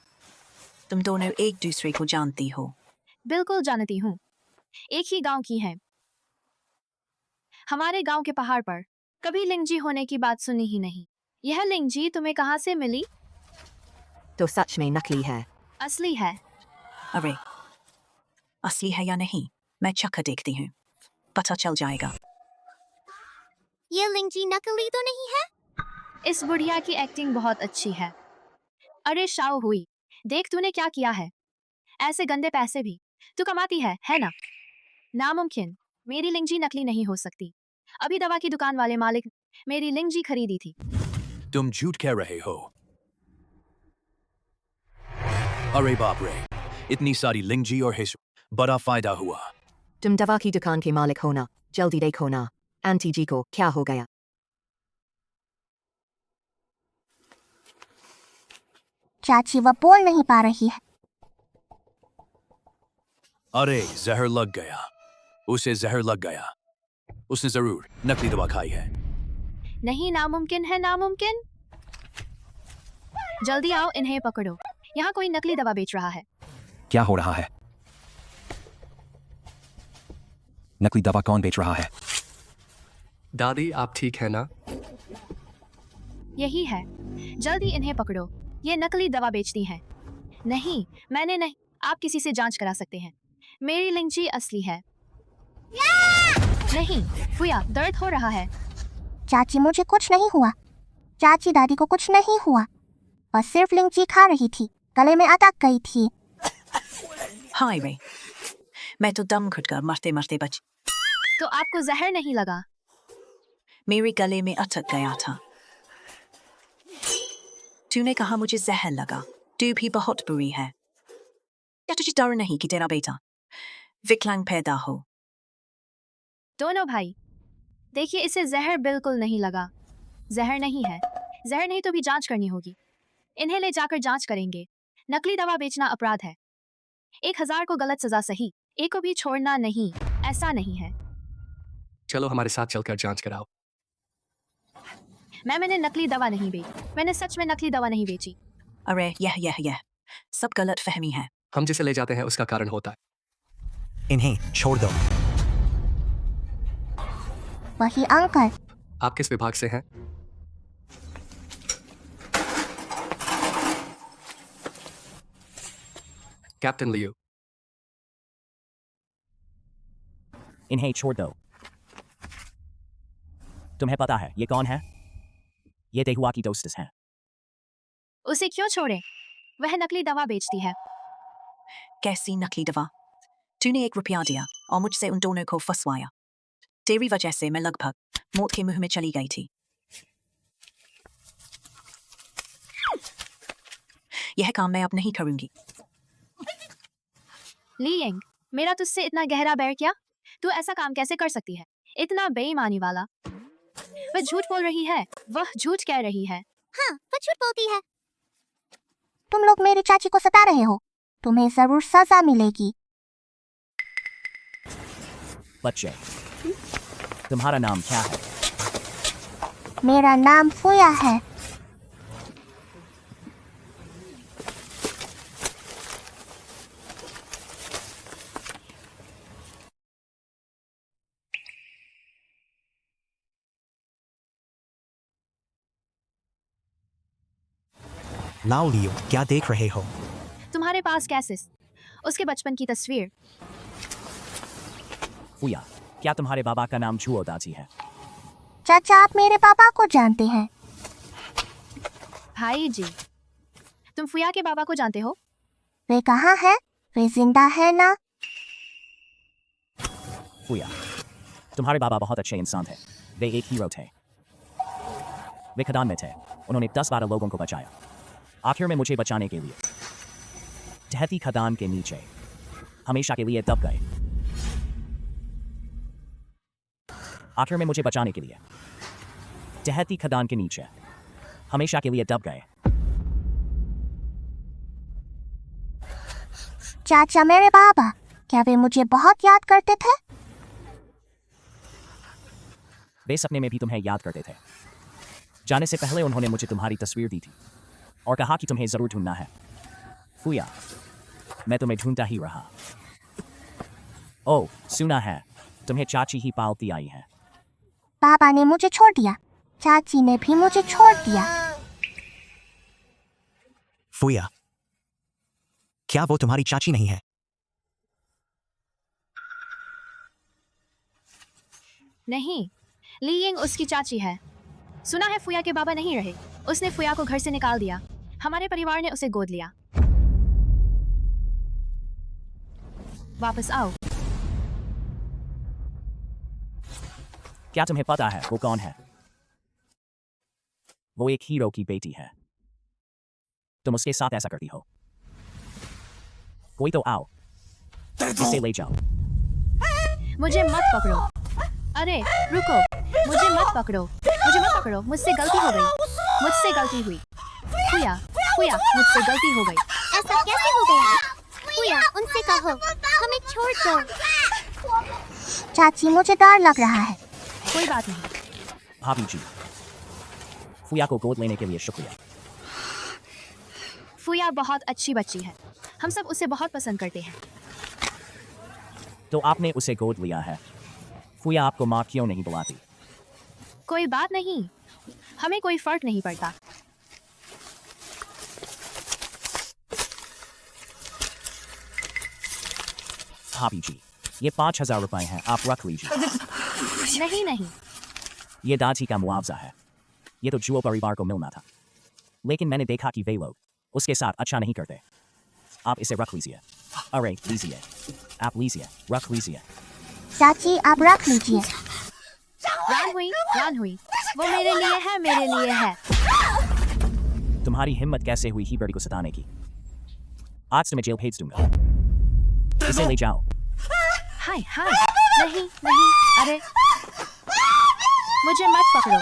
तुम दोनों एक दूसरे को जानती हो। बिल्कुल जानती हूँ, एक ही गांव की हैं। हमारे गांव के पहाड़ पर कभी लिंगजी होने की बात सुनी ही नहीं। यह लिंगजी तुम्हें कहाँ से मिली? तो सच में नकली है? असली है। अरे, असली है या नहीं, मैं चक्कर देखती हूँ, पता चल जाएगा। ये लिंची नकली तो नहीं है? इस बुढ़िया की एक्टिंग बहुत अच्छी है। अरे शाओ हुई, देख तूने क्या किया है। ऐसे गंदे पैसे भी तू कमाती है ना? नामुमकिन, मेरी लिंगजी नकली नहीं हो सकती। अभी दवा की दुकान वाले मालिक मेरी लिंगजी खरीदी थी। तुम झूठ कह रहे हो। अरे बाप रे, इतनी सारी लिंगजी और हिस्सों, बड़ा फायदा हुआ। तुम दवा की दुकान के मालिक हो ना? जल्दी देखो ना, आंटी जी को क्या हो गया। चाची वह बोल नहीं पा रही है। अरे जहर लग गया, उसे जहर लग गया। उसने जरूर नकली दवा खाई है। नहीं, नामुमकिन है, नामुमकिन। जल्दी आओ, इन्हें पकड़ो। यहाँ कोई नकली दवा बेच रहा है। क्या हो रहा है? नकली दवा कौन बेच रहा है? दादी आप ठीक है ना? यही है, जल्दी इन्हें पकड़ो। ये नकली दवा बेचती हैं। नहीं, मैंने नहीं। आप किसी से जांच करा सकते हैं। मेरी लिंची असली है। नहीं, फुया, दर्द हो रहा है। चाची, मुझे कुछ नहीं हुआ। चाची, दादी को कुछ नहीं हुआ। वह सिर्फ लिंची खा रही थी, गले में अटक गई थी। हाय रे, मैं तो दम घुटकर मरते मरते बच। तो आपको जहर नहीं लगा? मेरे गले में अटक गया था। तूने कहा मुझे जहर लगा। तू भी बहुत बुरी है। क्या तुझे डर नहीं कि तेरा बेटा विकलांग पैदा हो? दोनों भाई, देखिए इसे जहर बिल्कुल नहीं लगा। जहर नहीं है। जहर नहीं तो भी जांच करनी होगी। इन्हें ले जाकर जांच करेंगे। नकली दवा बेचना अपराध है। 1000 को गलत सजा सही, एक को भी छोड़ना नहीं। ऐसा नहीं है। चलो हमारे साथ चलकर जांच कराओ। मैंने नकली दवा नहीं बेची। मैंने सच में नकली दवा नहीं बेची। अरे यह सब गलत फहमी है। हम जिसे ले जाते हैं उसका कारण होता है। इन्हें छोड़ दो। वही अंकल। आप किस विभाग से हैं? कैप्टन लियो। इन्हें छोड़ दो। तुम्हें पता है ये कौन है? ये देहुआ की दोस्त है। उसे क्यों छोड़े? वह नकली दवा बेचती है। कैसी नकली दवा? तूने 1 रुपया दिया और मुझसे उन दोनों को फंसवाया। तेरी वजह से मैं लगभग मौत के मुंह में चली गई थी। यह काम मैं अब नहीं करूंगी। लियंग, मेरा तुझसे इतना गहरा बैर क्या? तू ऐसा काम कैसे कर सकती है? इतना बेईमानी वाला। वह झूठ बोल रही है। वह झूठ कह रही है। हाँ, वह झूठ बोलती है। तुम लोग मेरी चाची को सता रहे हो। तुम्हें जरूर सजा मिलेगी। बच्चे, तुम्हारा नाम क्या है? मेरा नाम फुया है। लाओ लियो, क्या देख रहे हो? तुम्हारे पास कैसिस, उसके बचपन की तस्वीर। फुया, क्या तुम्हारे बाबा का नाम झुओ दाजी है? चाचा आप मेरे पापा को जानते हैं? भाई जी, तुम फुया के बाबा को जानते हो? वे कहाँ है? वे जिंदा है ना? फुया, तुम्हारे बाबा बहुत अच्छे इंसान थे। वे एक हीरो थे। वे खदान में थे। उन्होंने 10-12 लोगों को बचाया। आखिर में मुझे बचाने के लिए टहती खदान के नीचे हमेशा के लिए दब गए। आखिर में मुझे बचाने के लिए टहती खदान के नीचे हमेशा के लिए दब गए। चाचा मेरे बाबा, क्या वे मुझे बहुत याद करते थे? वे सपने में भी तुम्हें याद करते थे। जाने से पहले उन्होंने मुझे तुम्हारी तस्वीर दी थी और कहा कि तुम्हें जरूर ढूंढना है। फुया, मैं तुम्हें ढूंढता ही रहा। ओह, सुना है तुम्हें चाची ही पालती आई है। पापा ने मुझे छोड़ दिया, चाची ने भी मुझे छोड़ दिया। फुया, क्या वो तुम्हारी चाची नहीं है? नहीं, ली यिंग उसकी चाची है। सुना है फुया के बाबा नहीं रहे, उसने फुया को घर से निकाल दिया। हमारे परिवार ने उसे गोद लिया। वापस आओ। क्या तुम्हें पता है वो कौन है? वो एक हीरो की बेटी है। तुम उसके साथ ऐसा करती हो। कोई तो आओ, इसे ले जाओ। मुझे मत पकड़ो। अरे रुको, मुझे मत पकड़ो, मुझे मत पकड़ो, मुझसे गलती हो गई, मुझसे गलती हुई। फुया, फुया, मुझसे गलती हो गई। ऐसा कैसे हो गया? फुया, उनसे कहो, हमें छोड़ दो। चाची मुझे डर लग रहा है। कोई बात नहीं। भाभी जी, फुया को गोद लेने के लिए शुक्रिया। फुया बहुत अच्छी बच्ची है, हम सब उसे बहुत पसंद करते हैं। तो आपने उसे गोद लिया है। फुया आपको माँ क्यों नहीं बुलाती? कोई बात नहीं, हमें कोई फर्क नहीं पड़ता। भाभी जी, ये 5,000 रुपए हैं, आप रख लीजिए। नहीं नहीं, ये दादी का मुआवजा है। ये तो जुओ परिवार को मिलना था, लेकिन मैंने देखा कि वे लोग उसके साथ अच्छा नहीं करते। आप इसे रख लीजिए। अरे लीजिए, आप लीजिए, रख लीजिए। चाची आप रख लीजिए। रान हुई, वो मेरे लिए है, मेरे लिए है। तुम्हारी हिम्मत कैसे हुई हीबर्टी को सताने की? आज तुम्हें जेल भेज दूंगा। इसे ले जाओ। हाय हाय, नहीं नहीं, अरे मुझे मत पकड़ो,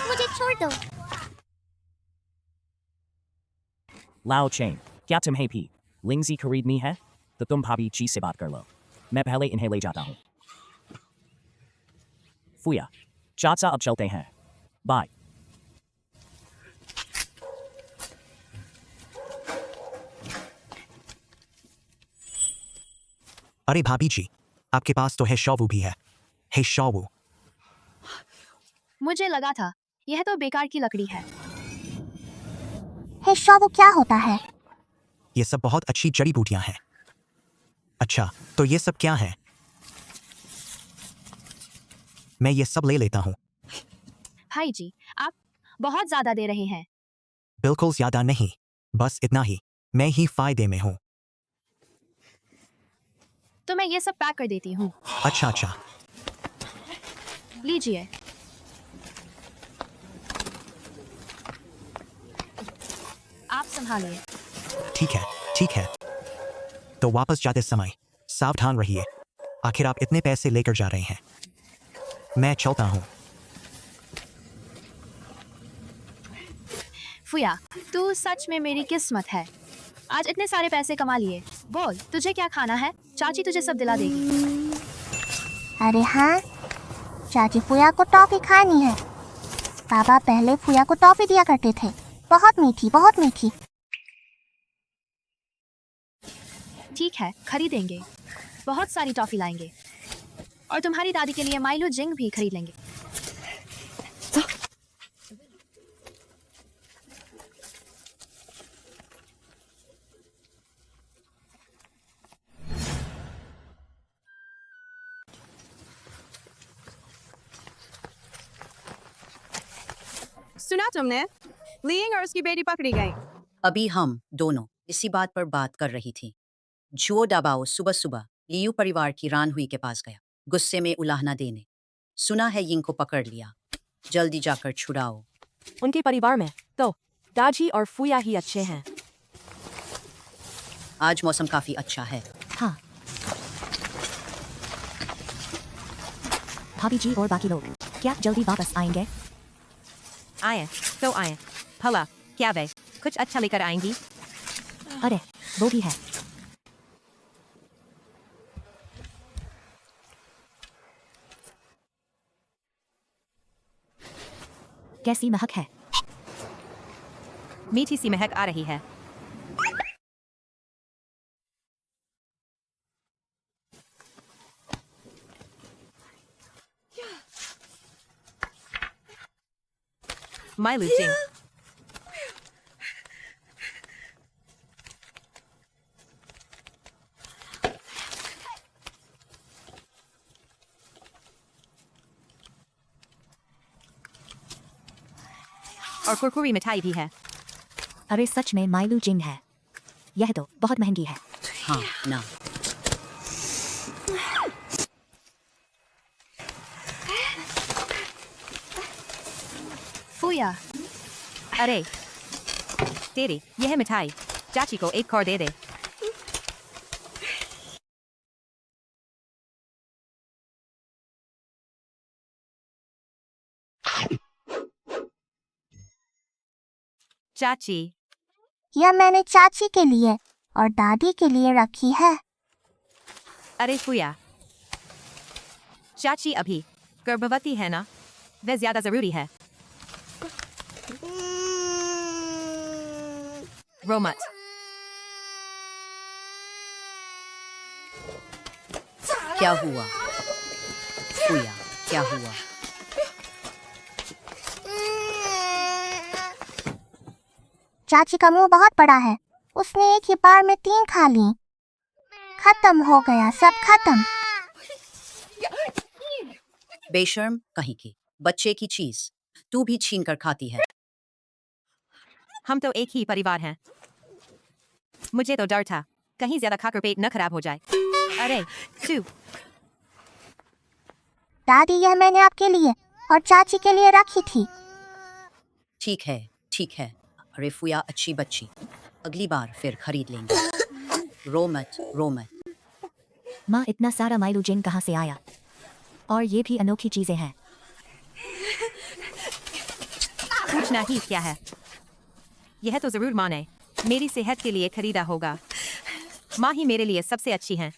मुझे छोड़ दो। लाओ चेन, क्या तुम्हें भी लिंगजी खरीदनी है? तो तुम भाभी जी से बात कर लो, मैं पहले इन्हें ले जाता हूँ। फुया, चाचा अब चलते हैं, बाय। अरे भाभी जी, आपके पास तो है शॉवू भी है। हे शॉवू, मुझे लगा था यह तो बेकार की लकड़ी है। हे शॉवू क्या होता है? ये सब बहुत अच्छी जड़ी बूटियां हैं। अच्छा, तो ये सब क्या है? मैं ये सब ले लेता हूँ। भाई जी, आप बहुत ज्यादा दे रहे हैं। बिल्कुल ज्यादा नहीं, बस इतना ही। मैं ही फायदे में हूँ। तो मैं ये सब पैक कर देती हूँ। अच्छा अच्छा, लीजिए। आप संभालिए। ठीक है। तो वापस जाते समय सावधान रहिए। आखिर आप इतने पैसे लेकर जा रहे हैं। मैं चलता हूँ। फुया, तू सच में मेरी किस्मत है। आज इतने सारे पैसे कमा लिए। बोल, तुझे क्या खाना है? चाची तुझे सब दिला देगी। अरे हाँ, चाची फुया को टॉफी खानी है। पापा पहले फुया को टॉफी दिया करते थे, बहुत मीठी, बहुत मीठी। ठीक है, खरीदेंगे। बहुत सारी टॉफी लाएंगे और तुम्हारी दादी के लिए माइलो जिंग भी खरीद लेंगे। सुना तुमने? लिंग और उसकी बेटी पकड़ी गई। अभी हम दोनों इसी बात पर बात कर रही थी। जो दाबाओ सुबह सुबह लियू परिवार की रान हुई के पास गया, गुस्से में उलाहना देने। सुना है यिंग को पकड़ लिया, जल्दी जाकर छुड़ाओ। उनके परिवार में तो दाजी और फुया ही अच्छे हैं। आज मौसम काफी अच्छा है। हाँ। भाभी जी और बाकी लोग क्या जल्दी वापस आएंगे? आए तो आए, भला क्या वे कुछ अच्छा लेकर आएंगी? अरे वो भी है। कैसी महक है? मीठी सी महक आ रही है। माइलू जिंग, और कुरकुरी मिठाई भी है। अरे सच में माइलू जिंग है। यह तो बहुत महंगी है। हाँ ना। फुया, अरे तेरी यह मिठाई चाची को एक और दे दे। चाची, यह मैंने चाची के लिए और दादी के लिए रखी है। अरे फुया, चाची अभी गर्भवती है ना, वह ज्यादा जरूरी है। रो मत। क्या हुआ फुया, क्या हुआ? चाची का मुंह बहुत बड़ा है, उसने एक ही बार में 3 खा ली। खत्म हो गया, सब खत्म। बेशर्म कहीं की, बच्चे की चीज तू भी छीन कर खाती है। हम तो एक ही परिवार हैं। मुझे तो डर था कहीं ज्यादा खाकर पेट न खराब हो जाए। अरे तू, दादी यह मैंने आपके लिए और चाची के लिए रखी थी। ठीक है ठीक है। अरे फुया अच्छी बच्ची, अगली बार फिर खरीद लेंगे। रो मत रो मत। माँ इतना सारा माइलू जिंग कहाँ से आया? और ये भी अनोखी चीजें हैं। पूछना ही क्या है, यह तो जरूर माँ ने मेरी सेहत के लिए खरीदा होगा। माँ ही मेरे लिए सबसे अच्छी हैं।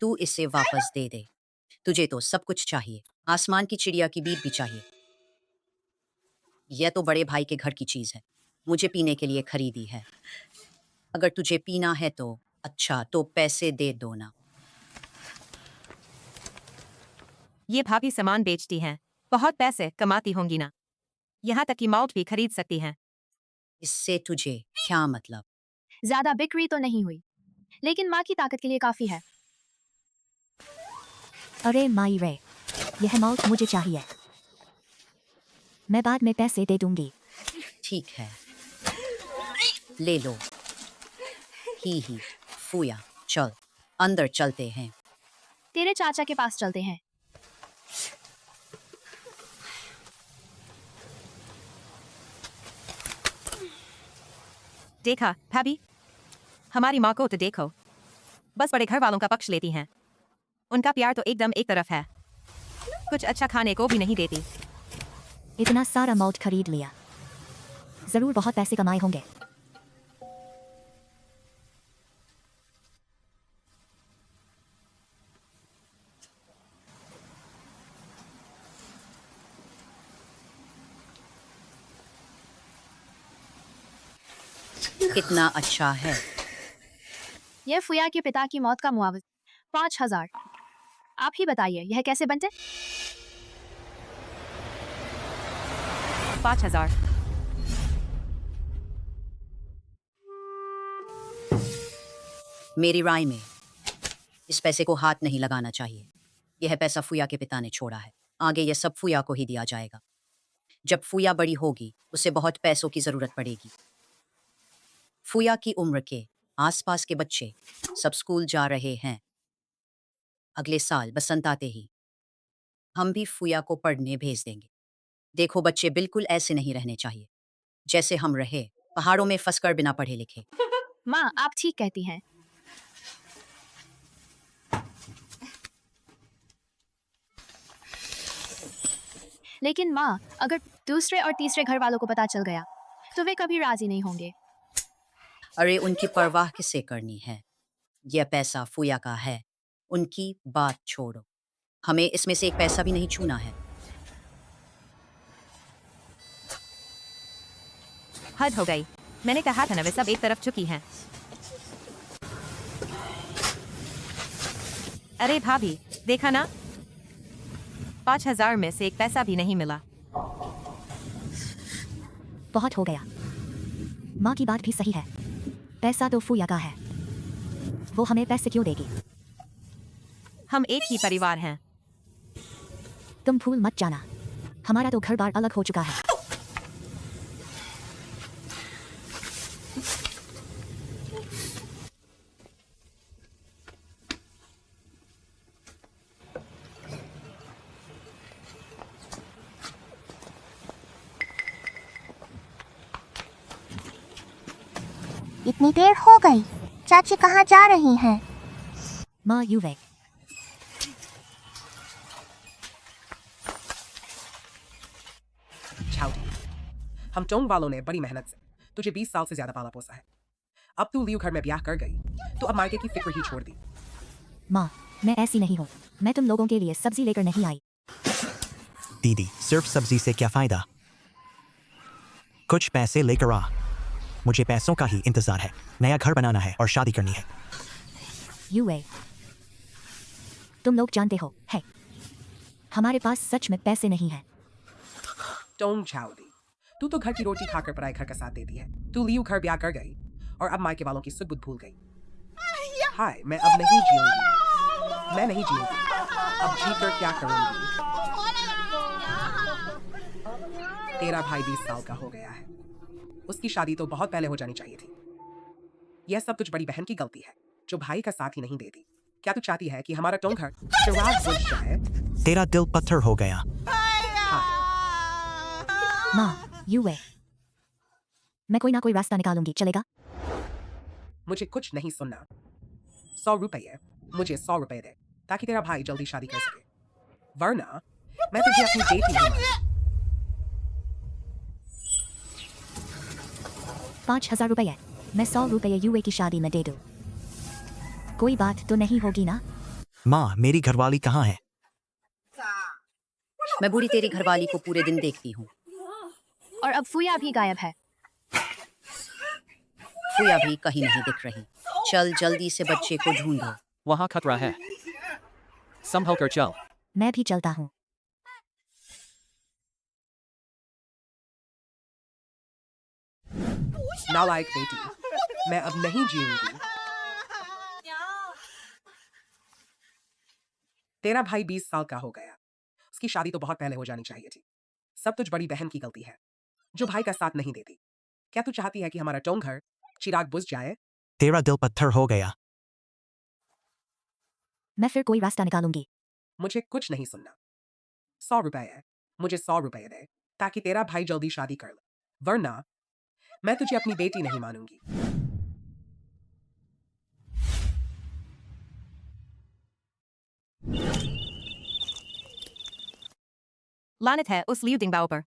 तू इसे वापस दे दे, तुझे तो सब कुछ चाहिए, आसमान की चिड़िया की बीट भी चाहिए। यह तो बड़े भाई के घर की चीज है, मुझे पीने के लिए खरीदी है। अगर तुझे पीना है तो अच्छा, तो पैसे दे दो ना। ये भाभी सामान बेचती हैं, बहुत पैसे कमाती होंगी ना, यहाँ तक कि माउट भी खरीद सकती हैं। इससे तुझे क्या मतलब? ज्यादा बिक्री तो नहीं हुई, लेकिन माँ की ताकत के लिए काफी है। अरे माई रे, यह माउथ मुझे चाहिए। मैं बाद में पैसे दे दूंगी। ठीक है, ले लो। ही फुया, चल अंदर चलते हैं। तेरे चाचा के पास चलते हैं। देखा भाभी, हमारी माँ को तो देखो, बस बड़े घर वालों का पक्ष लेती हैं। उनका प्यार तो एकदम एक तरफ है, कुछ अच्छा खाने को भी नहीं देती। इतना सारा माउथ खरीद लिया, जरूर बहुत पैसे कमाए होंगे। कितना अच्छा है। यह फुया के पिता की मौत का मुआवजा 5000। आप ही बताइए यह कैसे बनते? 5000। मेरी राय में इस पैसे को हाथ नहीं लगाना चाहिए। यह पैसा फुया के पिता ने छोड़ा है, आगे यह सब फुया को ही दिया जाएगा। जब फूया बड़ी होगी उसे बहुत पैसों की जरूरत पड़ेगी। फूया की उम्र के आसपास के बच्चे सब स्कूल जा रहे हैं। अगले साल बसंत आते ही हम भी फूया को पढ़ने भेज देंगे। देखो बच्चे बिल्कुल ऐसे नहीं रहने चाहिए जैसे हम रहे, पहाड़ों में फंसकर बिना पढ़े लिखे। माँ, आप ठीक कहती हैं। लेकिन माँ, अगर दूसरे और तीसरे घर वालों को पता चल गया तो वे कभी राजी नहीं होंगे। अरे उनकी परवाह किसे करनी है? यह पैसा फूया का है, उनकी बात छोड़ो। हमें इसमें से एक पैसा भी नहीं छूना है। हद हो गई, मैंने कहा था ना वे सब एक तरफ चुकी हैं। अरे भाभी, देखा ना, 5,000 में से एक पैसा भी नहीं मिला। बहुत हो गया। माँ की बात भी सही है, पैसा तो फूया का है, वो हमें पैसे क्यों देगी? हम एक ही परिवार हैं। तुम भूल मत जाना, हमारा तो घर बार अलग हो चुका है। इतनी देर हो गई, चाची कहाँ जा रही हैं? माँ युवे, हम टोंग वालों ने बड़ी मेहनत से तुझे 20 साल से ज्यादा पाला पोसा है। अब तू लियू घर में ब्याह कर गई तो अब मायके की फिक्र ही छोड़ दी। माँ, मैं ऐसी नहीं हूँ, मैं तुम लोगों के लिए सब्जी लेकर नहीं आई। दीदी, सिर्फ सब्जी से क्या फायदा? कुछ पैसे लेकर आ, मुझे पैसों का ही इंतजार है। नया घर बनाना है और शादी करनी है। युवे, तुम लोग जानते हो, है हमारे पास सच में पैसे नहीं हैं। टोंग छाउदी, तू तो घर की रोटी खाकर पराए घर का साथ देती है। तू लियू घर ब्याह कर गई और अब मायके वालों की सुध बुध भूल गई। हाय, मैं अब नहीं जीऊंगी, मैं नहीं जीऊंगी। अब जी कर क्या करूंगी? तेरा भाई 20 साल का हो गया है, उसकी शादी तो बहुत पहले हो जानी चाहिए थी। यह सब तुझ बड़ी बहन की गलती है जो भाई का साथ ही नहीं देती। क्या तू चाहती है कि हमारा टोंग घर चिराग बुझ जाए? तेरा दिल पत्थर हो गया। माँ युवे, मैं कोई ना कोई रास्ता निकालूंगी, चलेगा? मुझे कुछ नहीं सुनना। 100 रुपये, मुझे 100 रुपये दे ताकि तेरा भाई जल्दी शादी कर सके, वरना मैं तुझे अपनी बेटी नहीं मानूंगी। 5,000 रुपये, मैं 100 रुपये युवे की शादी में दे दूँ। कोई बात तो नहीं होगी ना? माँ, मेरी घरवाली कहाँ है? मैं बूढ़ी तेरी घरवाली को पूरे दिन देखती हूँ। और अब फूया भी गायब है। फूया भी कहीं नहीं दिख रही। चल जल्दी से बच्चे को ढूंढो। वहाँ खतरा है, संभल कर चल। मैं भी चलता हूँ। नालायक बेटी, मैं अब नहीं जीऊंगी। तेरा भाई 20 साल का हो गया, उसकी शादी तो बहुत पहले हो जानी चाहिए थी। सब तुझ बड़ी बहन की गलती है जो भाई का साथ नहीं देती। क्या तू चाहती है कि हमारा टोंग घर चिराग बुझ जाए? तेरा दिल पत्थर हो गया। मैं फिर कोई रास्ता निकालूंगी। मुझे कुछ नहीं सुनना। 100 रुपये, मुझे 100 रुपये दे ताकि तेरा भाई जल्दी शादी कर ले, वरना मैं तुझे अपनी बेटी नहीं मानूंगी। लानत है उस लियू डिंगबाओ पर,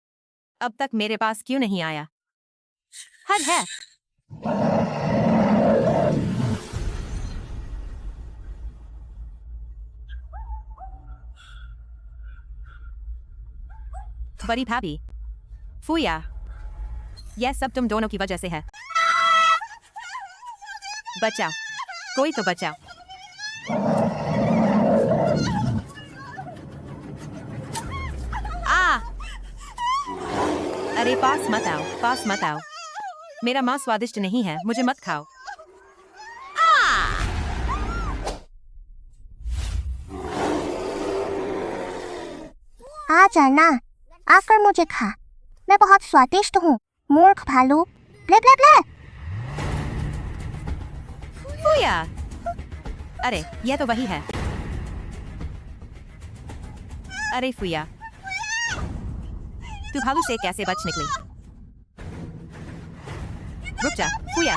अब तक मेरे पास क्यों नहीं आया? हद है। बड़ी भाभी, फूया, यह सब तुम दोनों की वजह से है। बचाओ, कोई तो बचाओ। अरे पास मत आओ, पास मत आओ। मेरा मांस स्वादिष्ट नहीं है, मुझे मत खाओ। आ जाना, आकर मुझे खा। मैं बहुत स्वादिष्ट हूँ। मूर्ख भालू। ब्ले ब्ले ब्ले। फुया। अरे यह तो वही है। अरे फुया, तू भालू से कैसे बच निकली? रुक जा फुया,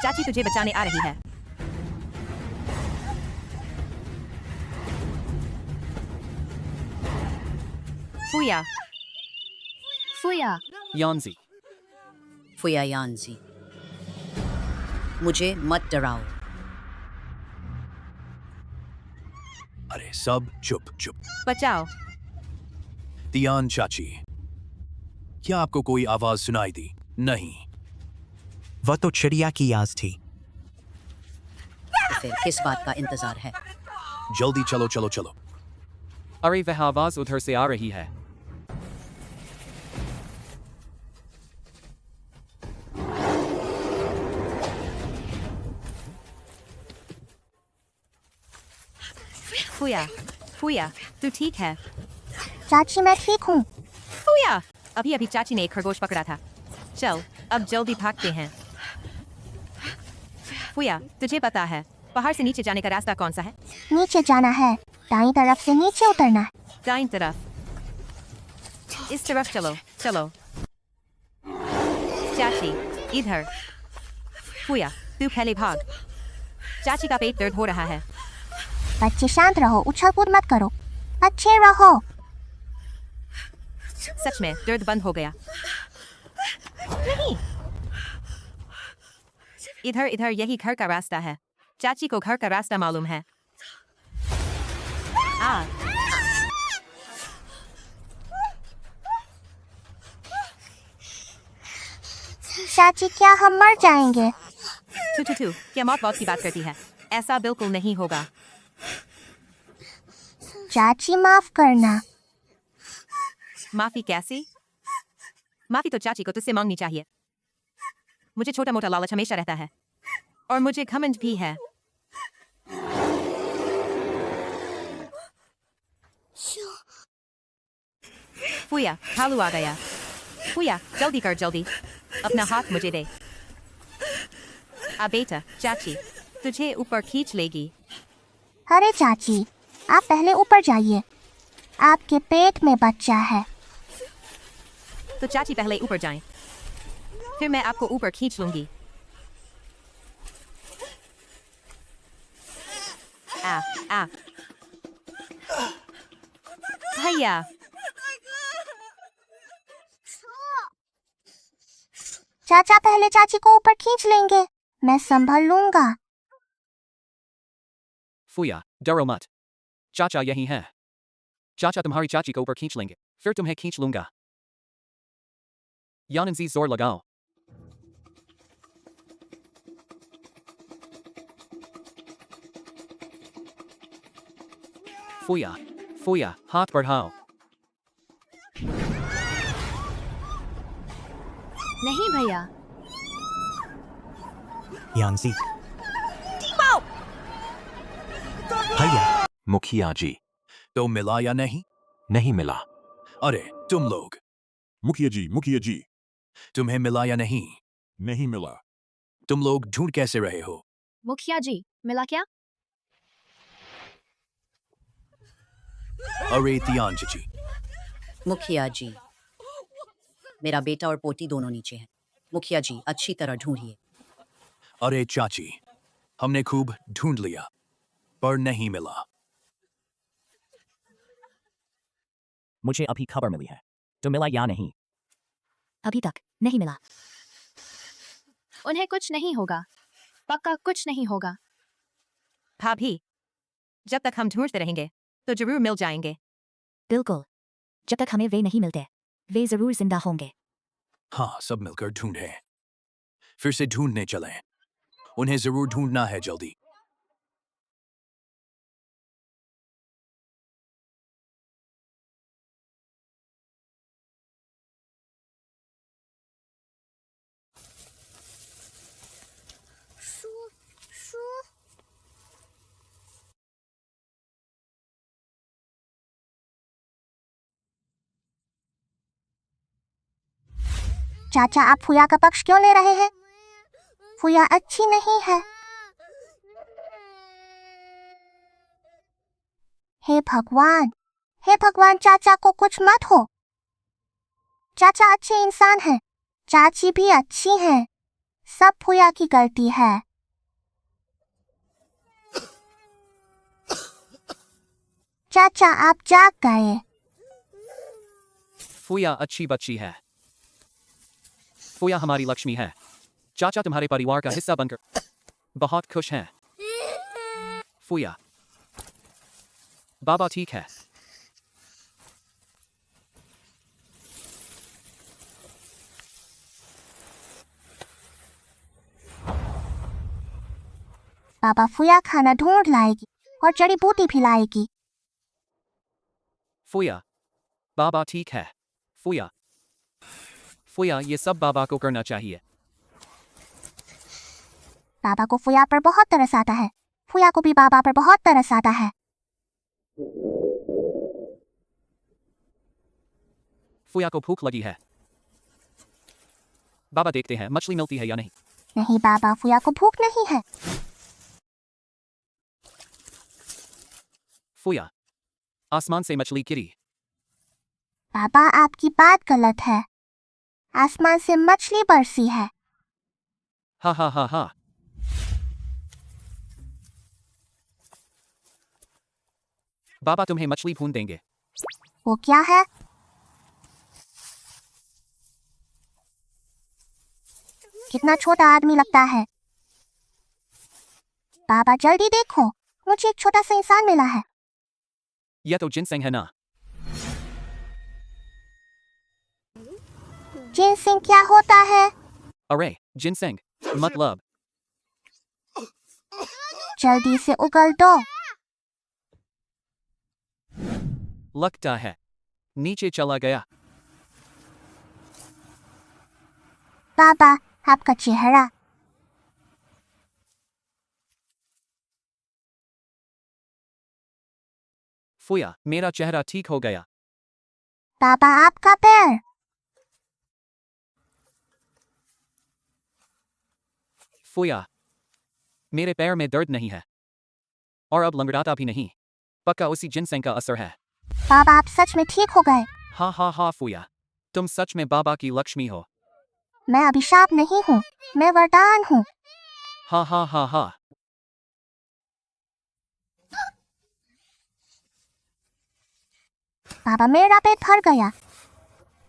चाची तुझे बचाने आ रही है। फुया। फुया, Yanzi. फुया यांजी, मुझे मत डराओ। अरे सब चुप चुप। बचाओ। तियान चाची, क्या आपको कोई आवाज सुनाई दी? नहीं। वह तो चिड़िया की आवाज थी। तो फिर किस बात का इंतजार है? जल्दी चलो चलो चलो। अरे वह आवाज उधर से आ रही है। फुया, फुया, तू ठीक है? चाची मैं ठीक हूँ। फुया, अभी अभी चाची ने एक खरगोश पकड़ा था। चल, अब जल्दी भागते हैं। फुया, तुझे पता है पहाड़ से नीचे जाने का रास्ता कौन सा है? नीचे जाना है, दाईं तरफ से नीचे उतरना है। दाईं तरफ। इस तरफ चलो, चलो। चाची, इधर। फुया, तू पहले भाग। चाची का पेट दर्द हो रहा है। बच्चे शांत रहो, उछल कूद मत करो। अच्छे रहो। सच में दर्द बंद हो गया। नहीं। इधर इधर, यही घर का रास्ता है। चाची को घर का रास्ता मालूम है। आ, चाची क्या हम मर जाएंगे? टू, क्या मौत मौत की बात करती है? ऐसा बिल्कुल नहीं होगा। चाची माफ करना। माफी कैसी? माफी तो चाची को तुझसे मांगनी चाहिए। मुझे छोटा मोटा लालच हमेशा रहता है, और मुझे घमंड भी है। फुया, भालू आ गया। फुया, जल्दी कर जल्दी। अपना हाथ मुझे दे। आ बेटा, चाची तुझे ऊपर खींच लेगी। अरे चाची, आप पहले ऊपर जाइए। आपके पेट में बच्चा है। तो चाची पहले ऊपर जाएं, फिर मैं आपको ऊपर खींच लूंगी। आ, आ। भैया, चाचा पहले चाची को ऊपर खींच लेंगे, मैं संभल लूंगा। फुया, डरो मत। चाचा यही है। चाचा तुम्हारी चाची को ऊपर खींच लेंगे, फिर तुम्हें खींच लूंगा। यानंजी जोर लगाओ। फुया, फुया, हाथ बढ़ाओ। नहीं भैया। यांजी। भैया। मुखिया जी। तो मिला या नहीं? नहीं मिला। अरे तुम लोग, मुखिया जी, तुम्हें मिला या नहीं? नहीं मिला। तुम लोग ढूंढ कैसे रहे हो? मुखिया जी, मिला क्या? अरे तियान चाची, मुखिया जी, मेरा बेटा और पोती दोनों नीचे हैं। मुखिया जी, अच्छी तरह ढूंढिए। अरे चाची, हमने खूब ढूंढ लिया पर नहीं मिला। मुझे अभी खबर मिली है, तो मिला या नहीं? अभी तक नहीं मिला। उन्हें कुछ नहीं होगा, पक्का कुछ नहीं होगा। भाभी, जब तक हम ढूंढते रहेंगे तो जरूर मिल जाएंगे। बिल्कुल, जब तक हमें वे नहीं मिलते वे जरूर जिंदा होंगे। हाँ, सब मिलकर ढूंढें। फिर से ढूंढने चलें। उन्हें जरूर ढूंढना है जल्दी। चाचा आप फुया का पक्ष क्यों ले रहे हैं? फुया अच्छी नहीं है। हे भगवान चाचा को कुछ मत हो। चाचा अच्छे इंसान हैं, चाची भी अच्छी हैं, सब फुया की गलती है। चाचा आप जाग गए। फुया अच्छी बच्ची है। फुया हमारी लक्ष्मी है। चाचा तुम्हारे परिवार का हिस्सा बनकर बहुत खुश हैं। फुया बाबा ठीक है। बाबा फुया खाना ढूंढ लाएगी और जड़ी बूटी भी लाएगी। फुया बाबा ठीक है। फुया ये सब बाबा को करना चाहिए। बाबा को फुया पर बहुत तरस आता है, फुया को भी बाबा पर बहुत तरस आता है। फुया को भूख लगी है। बाबा देखते हैं मछली मिलती है या नहीं। नहीं बाबा फुया को भूख नहीं है। फुया आसमान से मछली गिरी। बाबा आपकी बात गलत है, आसमान से मछली बरसी है। हा हा हा हा। बाबा तुम्हें मछली भून देंगे। वो क्या है? कितना छोटा आदमी लगता है। बाबा जल्दी देखो, मुझे एक छोटा सा इंसान मिला है। यह तो जिनसेंग है ना। जिनसेंग क्या होता है? अरे जिनसेंग मतलब जल्दी से उगल दो। लगता है नीचे चला गया। बाबा आपका चेहरा। फुया मेरा चेहरा ठीक हो गया। बाबा आपका पैर। फुया मेरे पैर में दर्द नहीं है और अब लंगड़ाता भी नहीं। पक्का उसी जिनसेंग का असर है। बाबा आप सच में ठीक हो गए। हाँ हाँ हाँ फुया तुम सच में बाबा की लक्ष्मी हो। मैं अभिशाप नहीं हूँ, मैं वरदान हूँ। हाँ हाँ हाँ हाँ। बाबा मेरा पेट भर गया।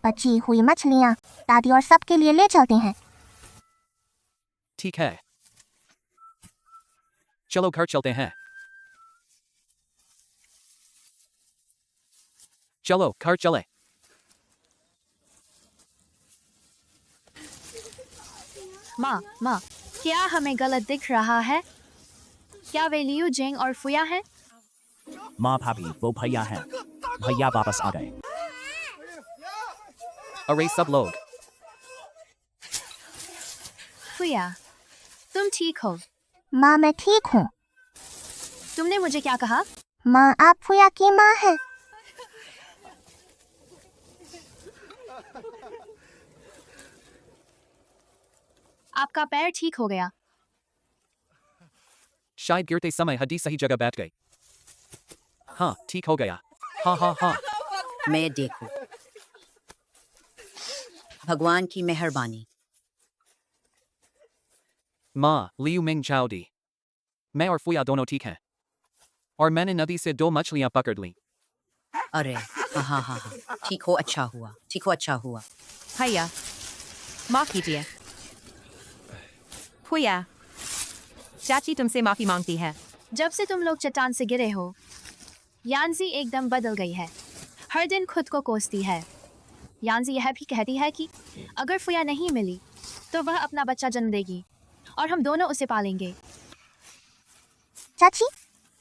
बची हुई मछलियाँ दादी और सबके लिए ले चलते हैं। ठीक है चलो घर चलते हैं। चलो घर चले। माँ क्या हमें गलत दिख रहा है? क्या वे लियू जेंग और फुया हैं? माँ भाभी वो भैया हैं। भैया वापस आ गए। अरे सब लोग। फुया तुम ठीक हो? माँ मैं ठीक हूँ। तुमने मुझे क्या कहा? माँ आप फुया की माँ हैं। आपका पैर ठीक हो गया। शायद गिरते समय हड्डी सही जगह बैठ गई। हाँ ठीक हो गया। हाँ हाँ हाँ। मैं देखूं। भगवान की मेहरबानी। माँ लियू मिंग चाओडी मैं और फुया दोनों ठीक हैं और मैंने नदी से 2 मछलियाँ पकड़ लीं। अरे हाँ हाँ हाँ हाँ ठीक हो अच्छा हुआ। ठीक हो अच्छा हुआ। भैया माफ कीजिए। फुया चाची तुमसे माफी मांगती है। जब से तुम लोग चट्टान से गिरे हो यानजी एकदम बदल गई है। हर दिन खुद को कोसती है। यानजी यह भी कहती है कि अगर फुया नहीं मिली तो वह अपना बच्चा जन्म देगी और हम दोनों उसे पालेंगे। चाची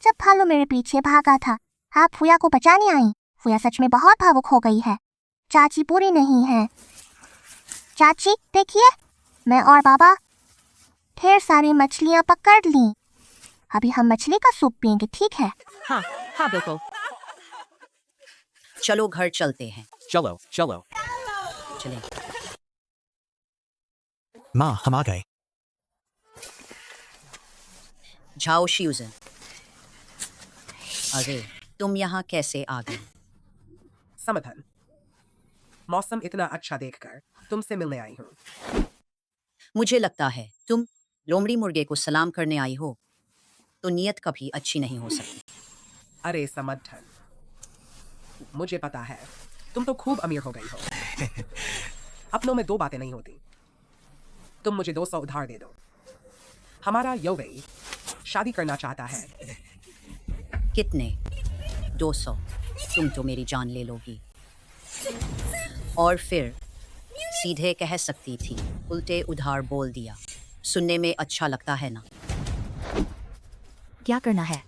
जब भालू मेरे पीछे भागा था आप फुया को बचाने आई। फुया सच में बहुत भावुक हो गई है। चाची पूरी नहीं है। चाची देखिए मैं और बाबा ढेर सारी मछलियाँ पकड़ ली। अभी हम मछली का सूप पियेंगे ठीक है? हाँ हाँ बिल्कुल। चलो घर चलते हैं। चलो चलो चलें। माँ हम आ गए। झाओ शियुजन, अरे तुम यहाँ कैसे आ गए? समर्थन। मौसम इतना अच्छा देखकर तुमसे मिलने आई हूँ। मुझे लगता है तुम लोमड़ी मुर्गे को सलाम करने आई हो, तो नियत कभी अच्छी नहीं हो सकती। अरे समर्थन, मुझे पता है तुम तो खूब अमीर हो गई हो। अपनों में दो बातें नहीं होती। तुम मुझे 200 उधार दे दो। हमारा योगई शादी करना चाहता है। कितने? 200? तुम तो मेरी जान ले लोगी। और फिर सीधे कह सकती थी, उल्टे उधार बोल दिया। सुनने में अच्छा लगता है ना? क्या करना है?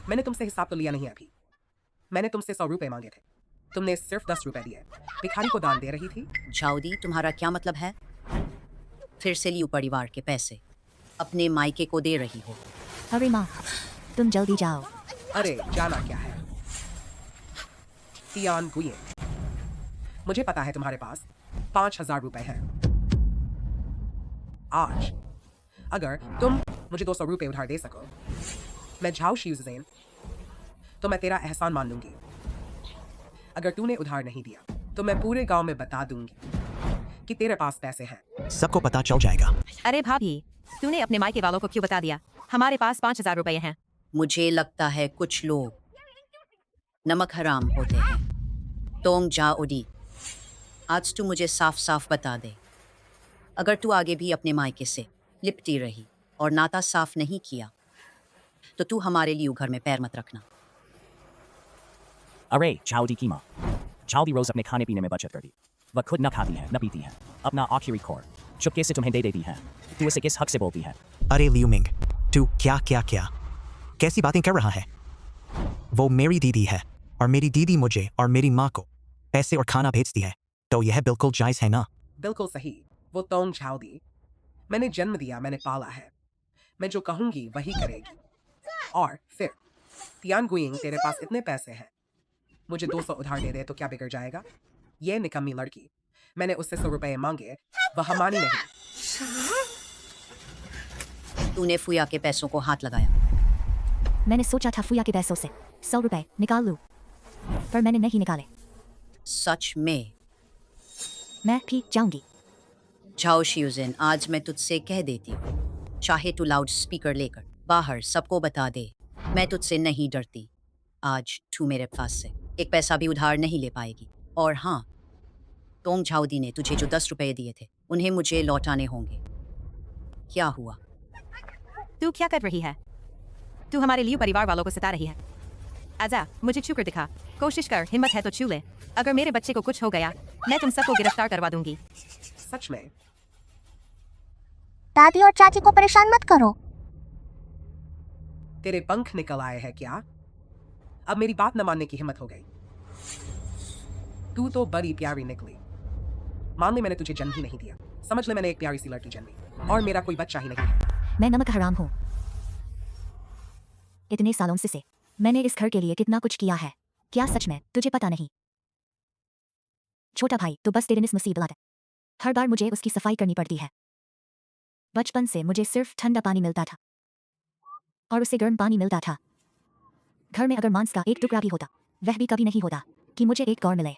मैंने तुमसे हिसाब तो लिया नहीं अभी। मैंने तुमसे 100 रुपए मांगे थे, तुमने सिर्फ 10 रुपए दिए। भिखारी को दान दे रही थी। झाउदी, तुम्हारा क्या मतलब है? फिर से लियू परिवार के पैसे अपने मायके को दे रही हो? अरे माँ, तुम जल्दी जाओ। अरे जाना क्या है? तियान गुयेन, मुझे पता है तुम्हारे पास 5000 रुपए हैं। आज अगर तुम मुझे 200 रुपए उधार दे सको, मैं झाओ शियुजन, तो मैं तेरा एहसान मान लूंगी। अगर तूने उधार नहीं दिया तो मैं पूरे गांव में बता दूंगी कि तेरे पास पैसे हैं। सबको पता चल जाएगा। अरे भाभी, तूने अपने मायके वालों को क्यों बता दिया? हमारे पास 5000 रुपए हैं। मुझे लगता है कुछ लोग नमक हराम होते हैं। तोंग जाओडी, आज तू मुझे साफ साफ बता दे, अगर तू आगे भी अपने मायके से लिपटी रही और नाता साफ नहीं किया, तो तू हमारे लिए घर में पैर मत रखना। अरे चाउदी की माँ, चाउदी रोज अपने खाने पीने में बचत करती। वह खुद न खाती है न पीती है। अपना आखिरी खोर चुपके से तुम्हें दे देती है। तू इसे किस हक से बोलती है? अरे लियूमिंग, तू क्या क्या क्या कैसी बातें कर रहा है? वो मेरी दीदी है और मेरी दीदी मुझे और मेरी माँ को पैसे और खाना भेजती है, तो यह बिल्कुल जायज़ है ना? बिल्कुल सही। वो तोंग झाओदी, मैंने जन्म दिया, मैंने पाला है। मैं जो कहूंगी वही करेगी। और फिर तियान गुइंग, तेरे पास इतने पैसे हैं, मुझे 200 उधार दे दे तो क्या बिगड़ जाएगा? ये निकम्मी लड़की, मैंने उससे 100 रुपए मांगे, वह मानी नहीं। तूने फुया के पैसों को हाथ लगाया। मैंने सोचा था फुया के पैसों से 100 रुपए निकाल लूं, पर मैंने नहीं निकाले। सच में? मैं भी जाऊंगी। झाओ शियुजन, आज मैं तुझसे कह देती हूँ, चाहे तू लाउड स्पीकर लेकर बाहर सबको बता दे, मैं तुझसे नहीं डरती। आज तू मेरे पास से एक पैसा भी उधार नहीं ले पाएगी। और हाँ, तोंग झाओदी ने तुझे जो 10 रुपए दिए थे, उन्हें मुझे लौटाने होंगे। क्या हुआ? तू क्या कर रही है? तू हमारे लिए परिवार वालों को सता रही है। आजा, मुझे छू कर दिखा। कोशिश कर, हिम्मत है तो छू ले। अगर मेरे बच्चे को कुछ हो गया, मैं तुम सबको गिरफ्तार करवा दूंगी। सच में? दादी और चाची को परेशान मत करो। तेरे पंख निकल आए हैं क्या? अब मेरी बात न मानने की हिम्मत हो गई। तू तो बड़ी प्यारी निकली। मान ले मैंने तुझे जन्म ही नहीं दिया, समझ ले मैंने एक प्यारी सी लड़की जन्मी, और मेरा कोई बच्चा ही नहीं है। मैं नमक हराम हूँ। इतने सालों से मैंने इस घर के लिए कितना कुछ किया है, क्या सच में तुझे पता नहीं? छोटा भाई तो बस तेरे मुसीबत है। हर बार मुझे उसकी सफाई करनी पड़ती है। बचपन से मुझे सिर्फ ठंडा पानी मिलता था और उसे गर्म पानी मिलता था। घर में अगर मांस का एक टुकड़ा भी होता, वह भी कभी नहीं होता कि मुझे एक गौर मिले।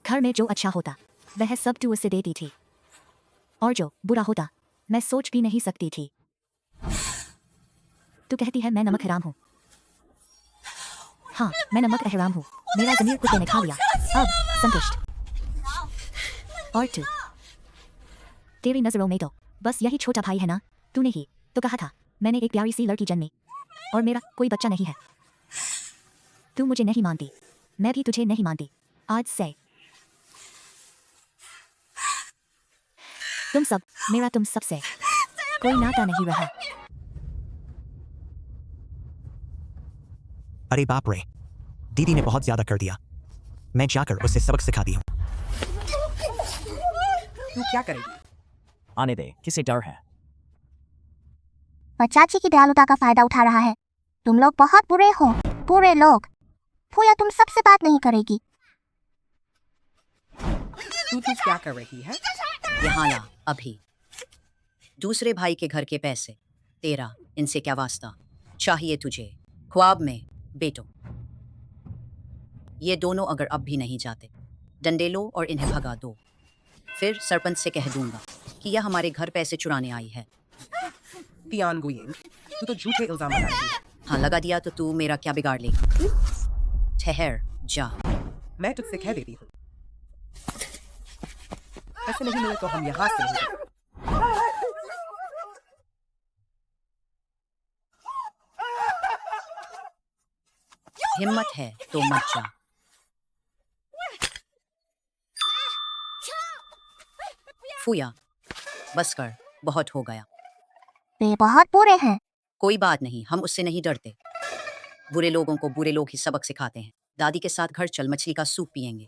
घर में जो अच्छा होता वह सब तू उसे देती थी, और जो बुरा होता मैं सोच भी नहीं सकती थी। तू कहती है मैं नमक हराम हूँ। हाँ, मैं नमक हराम हूँ। मेरा ज़मीर कुत्ते ने खा लिया। अब संतुष्ट? और तू, तेरी नजरों में तो बस यही छोटा भाई है ना? तूने ही तो कहा था मैंने एक प्यारी सी लड़की जन्मी और मेरा कोई बच्चा नहीं है। तू मुझे नहीं मानती, मैं भी तुझे नहीं मानती। आज से तुम सब, मेरा तुम सबसे कोई नाता नहीं रहा। अरे बाप रे, दीदी ने बहुत ज्यादा कर दिया। मैं जाकर उसे सबक सिखाती हूँ। तू क्या करेगी? आने दे, किसे डर है? वह चाची की दयालुता का फायदा उठा रहा है। तुम लोग बहुत बुरे हो, बुरे लोग। फुया तुम सबसे बात नहीं करेगी। तू क्या कर रही है? यहाँ ला अभी। दूसरे भाई के घर के पैसे तेरा, इनसे क्या वास्ता? चाहिए तुझे ख्वाब में बेटो। ये दोनों अगर अब भी नहीं जाते, डंडे लो और इन्हें भगा दो। फिर सरपंच से कह दूंगा कि यह हमारे घर पैसे चुराने आई है। तियान गुयिंग, तू तो झूठे इल्जाम लगाती है। हाँ, लगा दिया तो तू मेरा क्या बिगाड़ लेगी? ठहर जा। मैं तुझसे कह देती हूँ, ऐसे नहीं मिले तो हम यहाँ से नहीं जाएंगे। हिम्मत है तो मत जा। फूया, बस कर, बहुत हो गया। वे बहुत बुरे हैं। कोई बात नहीं, हम उससे नहीं डरते। बुरे लोगों को बुरे लोग ही सबक सिखाते हैं। दादी के साथ घर चल, मछली का सूप पिएंगे।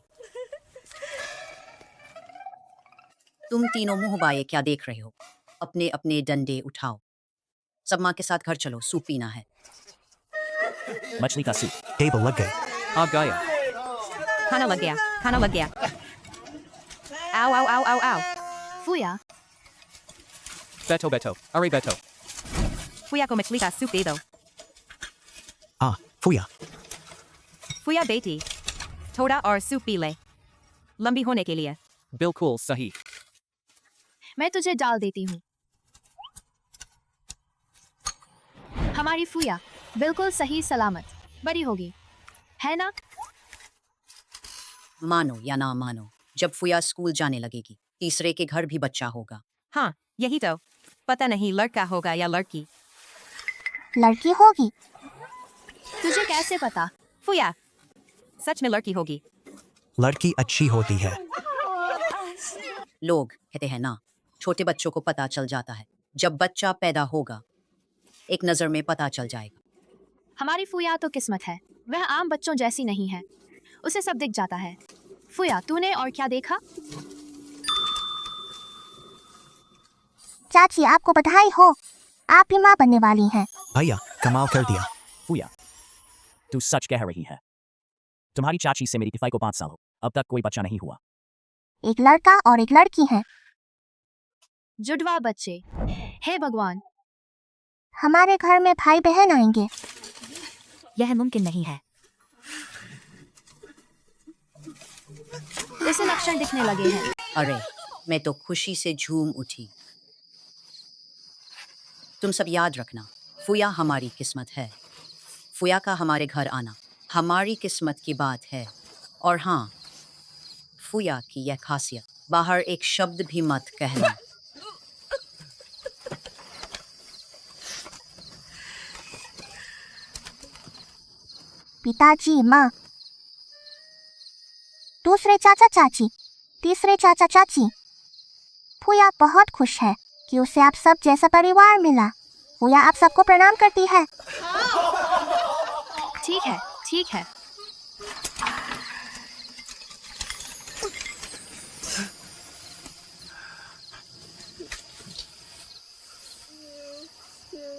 तुम तीनों मुंह बाए क्या देख रहे हो? अपने अपने डंडे उठाओ। सब माँ के साथ घर चलो, सूप पीना है। मछली का सूप। टेबल लग गई। आ गया। खाना लग गया, खाना लग गया। आओ आओ आओ आओ आओ। फूया, बेटो बेटो, अरे बेटो। फुया को मछली का सूप दे दो। फूया। फुया बेटी, थोड़ा और सूप पी ले, लंबी होने के लिए। बिल्कुल सही। मैं तुझे डाल देती हूँ। हमारी फूया बिल्कुल सही सलामत बड़ी होगी, है ना? मानो या ना मानो, जब फुया स्कूल जाने लगेगी, तीसरे के घर भी बच्चा होगा। हाँ, यही तो। पता नहीं लड़का होगा या लड़की। लड़की होगी। तुझे कैसे पता? फुया, सच में लड़की होगी। लड़की अच्छी होती है। लोग कहते हैं ना, छोटे बच्चों को पता चल जाता है। जब बच्चा पैदा होगा, एक नजर में पता चल जाएगा। हमारी फूया तो किस्मत है, वह आम बच्चों जैसी नहीं है, उसे सब दिख जाता है। फूया, तूने और क्या देखा? चाची, आपको बधाई हो, आप भी माँ बनने वाली हैं। भैया, कमाल कर दिया। फूया, तू सच कह रही है। तुम्हारी चाची से मेरी किफाई को 5 साल हो, अब तक कोई बच्चा नहीं हुआ। एक लड़का और एक लड़की है। जुड़वा बच्चे। हे भगवान, हमारे घर में भाई बहन आएंगे। यह मुमकिन नहीं है। उसे लक्षण दिखने लगे हैं। अरे, मैं तो खुशी से झूम उठी। तुम सब याद रखना, फुया हमारी किस्मत है। फुया का हमारे घर आना हमारी किस्मत की बात है। और हाँ, फुया की यह खासियत, बाहर एक शब्द भी मत कहना। पिताजी, माँ, दूसरे चाचा चाची, तीसरे चाचा चाची। फूया बहुत खुश है कि उसे आप सब जैसा परिवार मिला। फूया आप सबको प्रणाम करती है। ठीक है, ठीक है।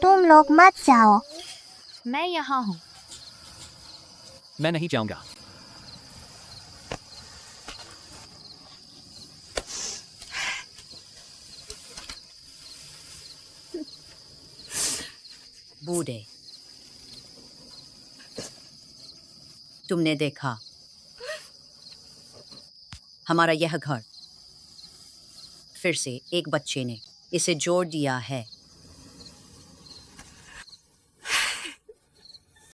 तुम लोग मत जाओ। मैं यहाँ हूँ। मैं नहीं जाऊंगा। बूढ़े, तुमने देखा, हमारा यह घर, फिर से एक बच्चे ने इसे जोड़ दिया है।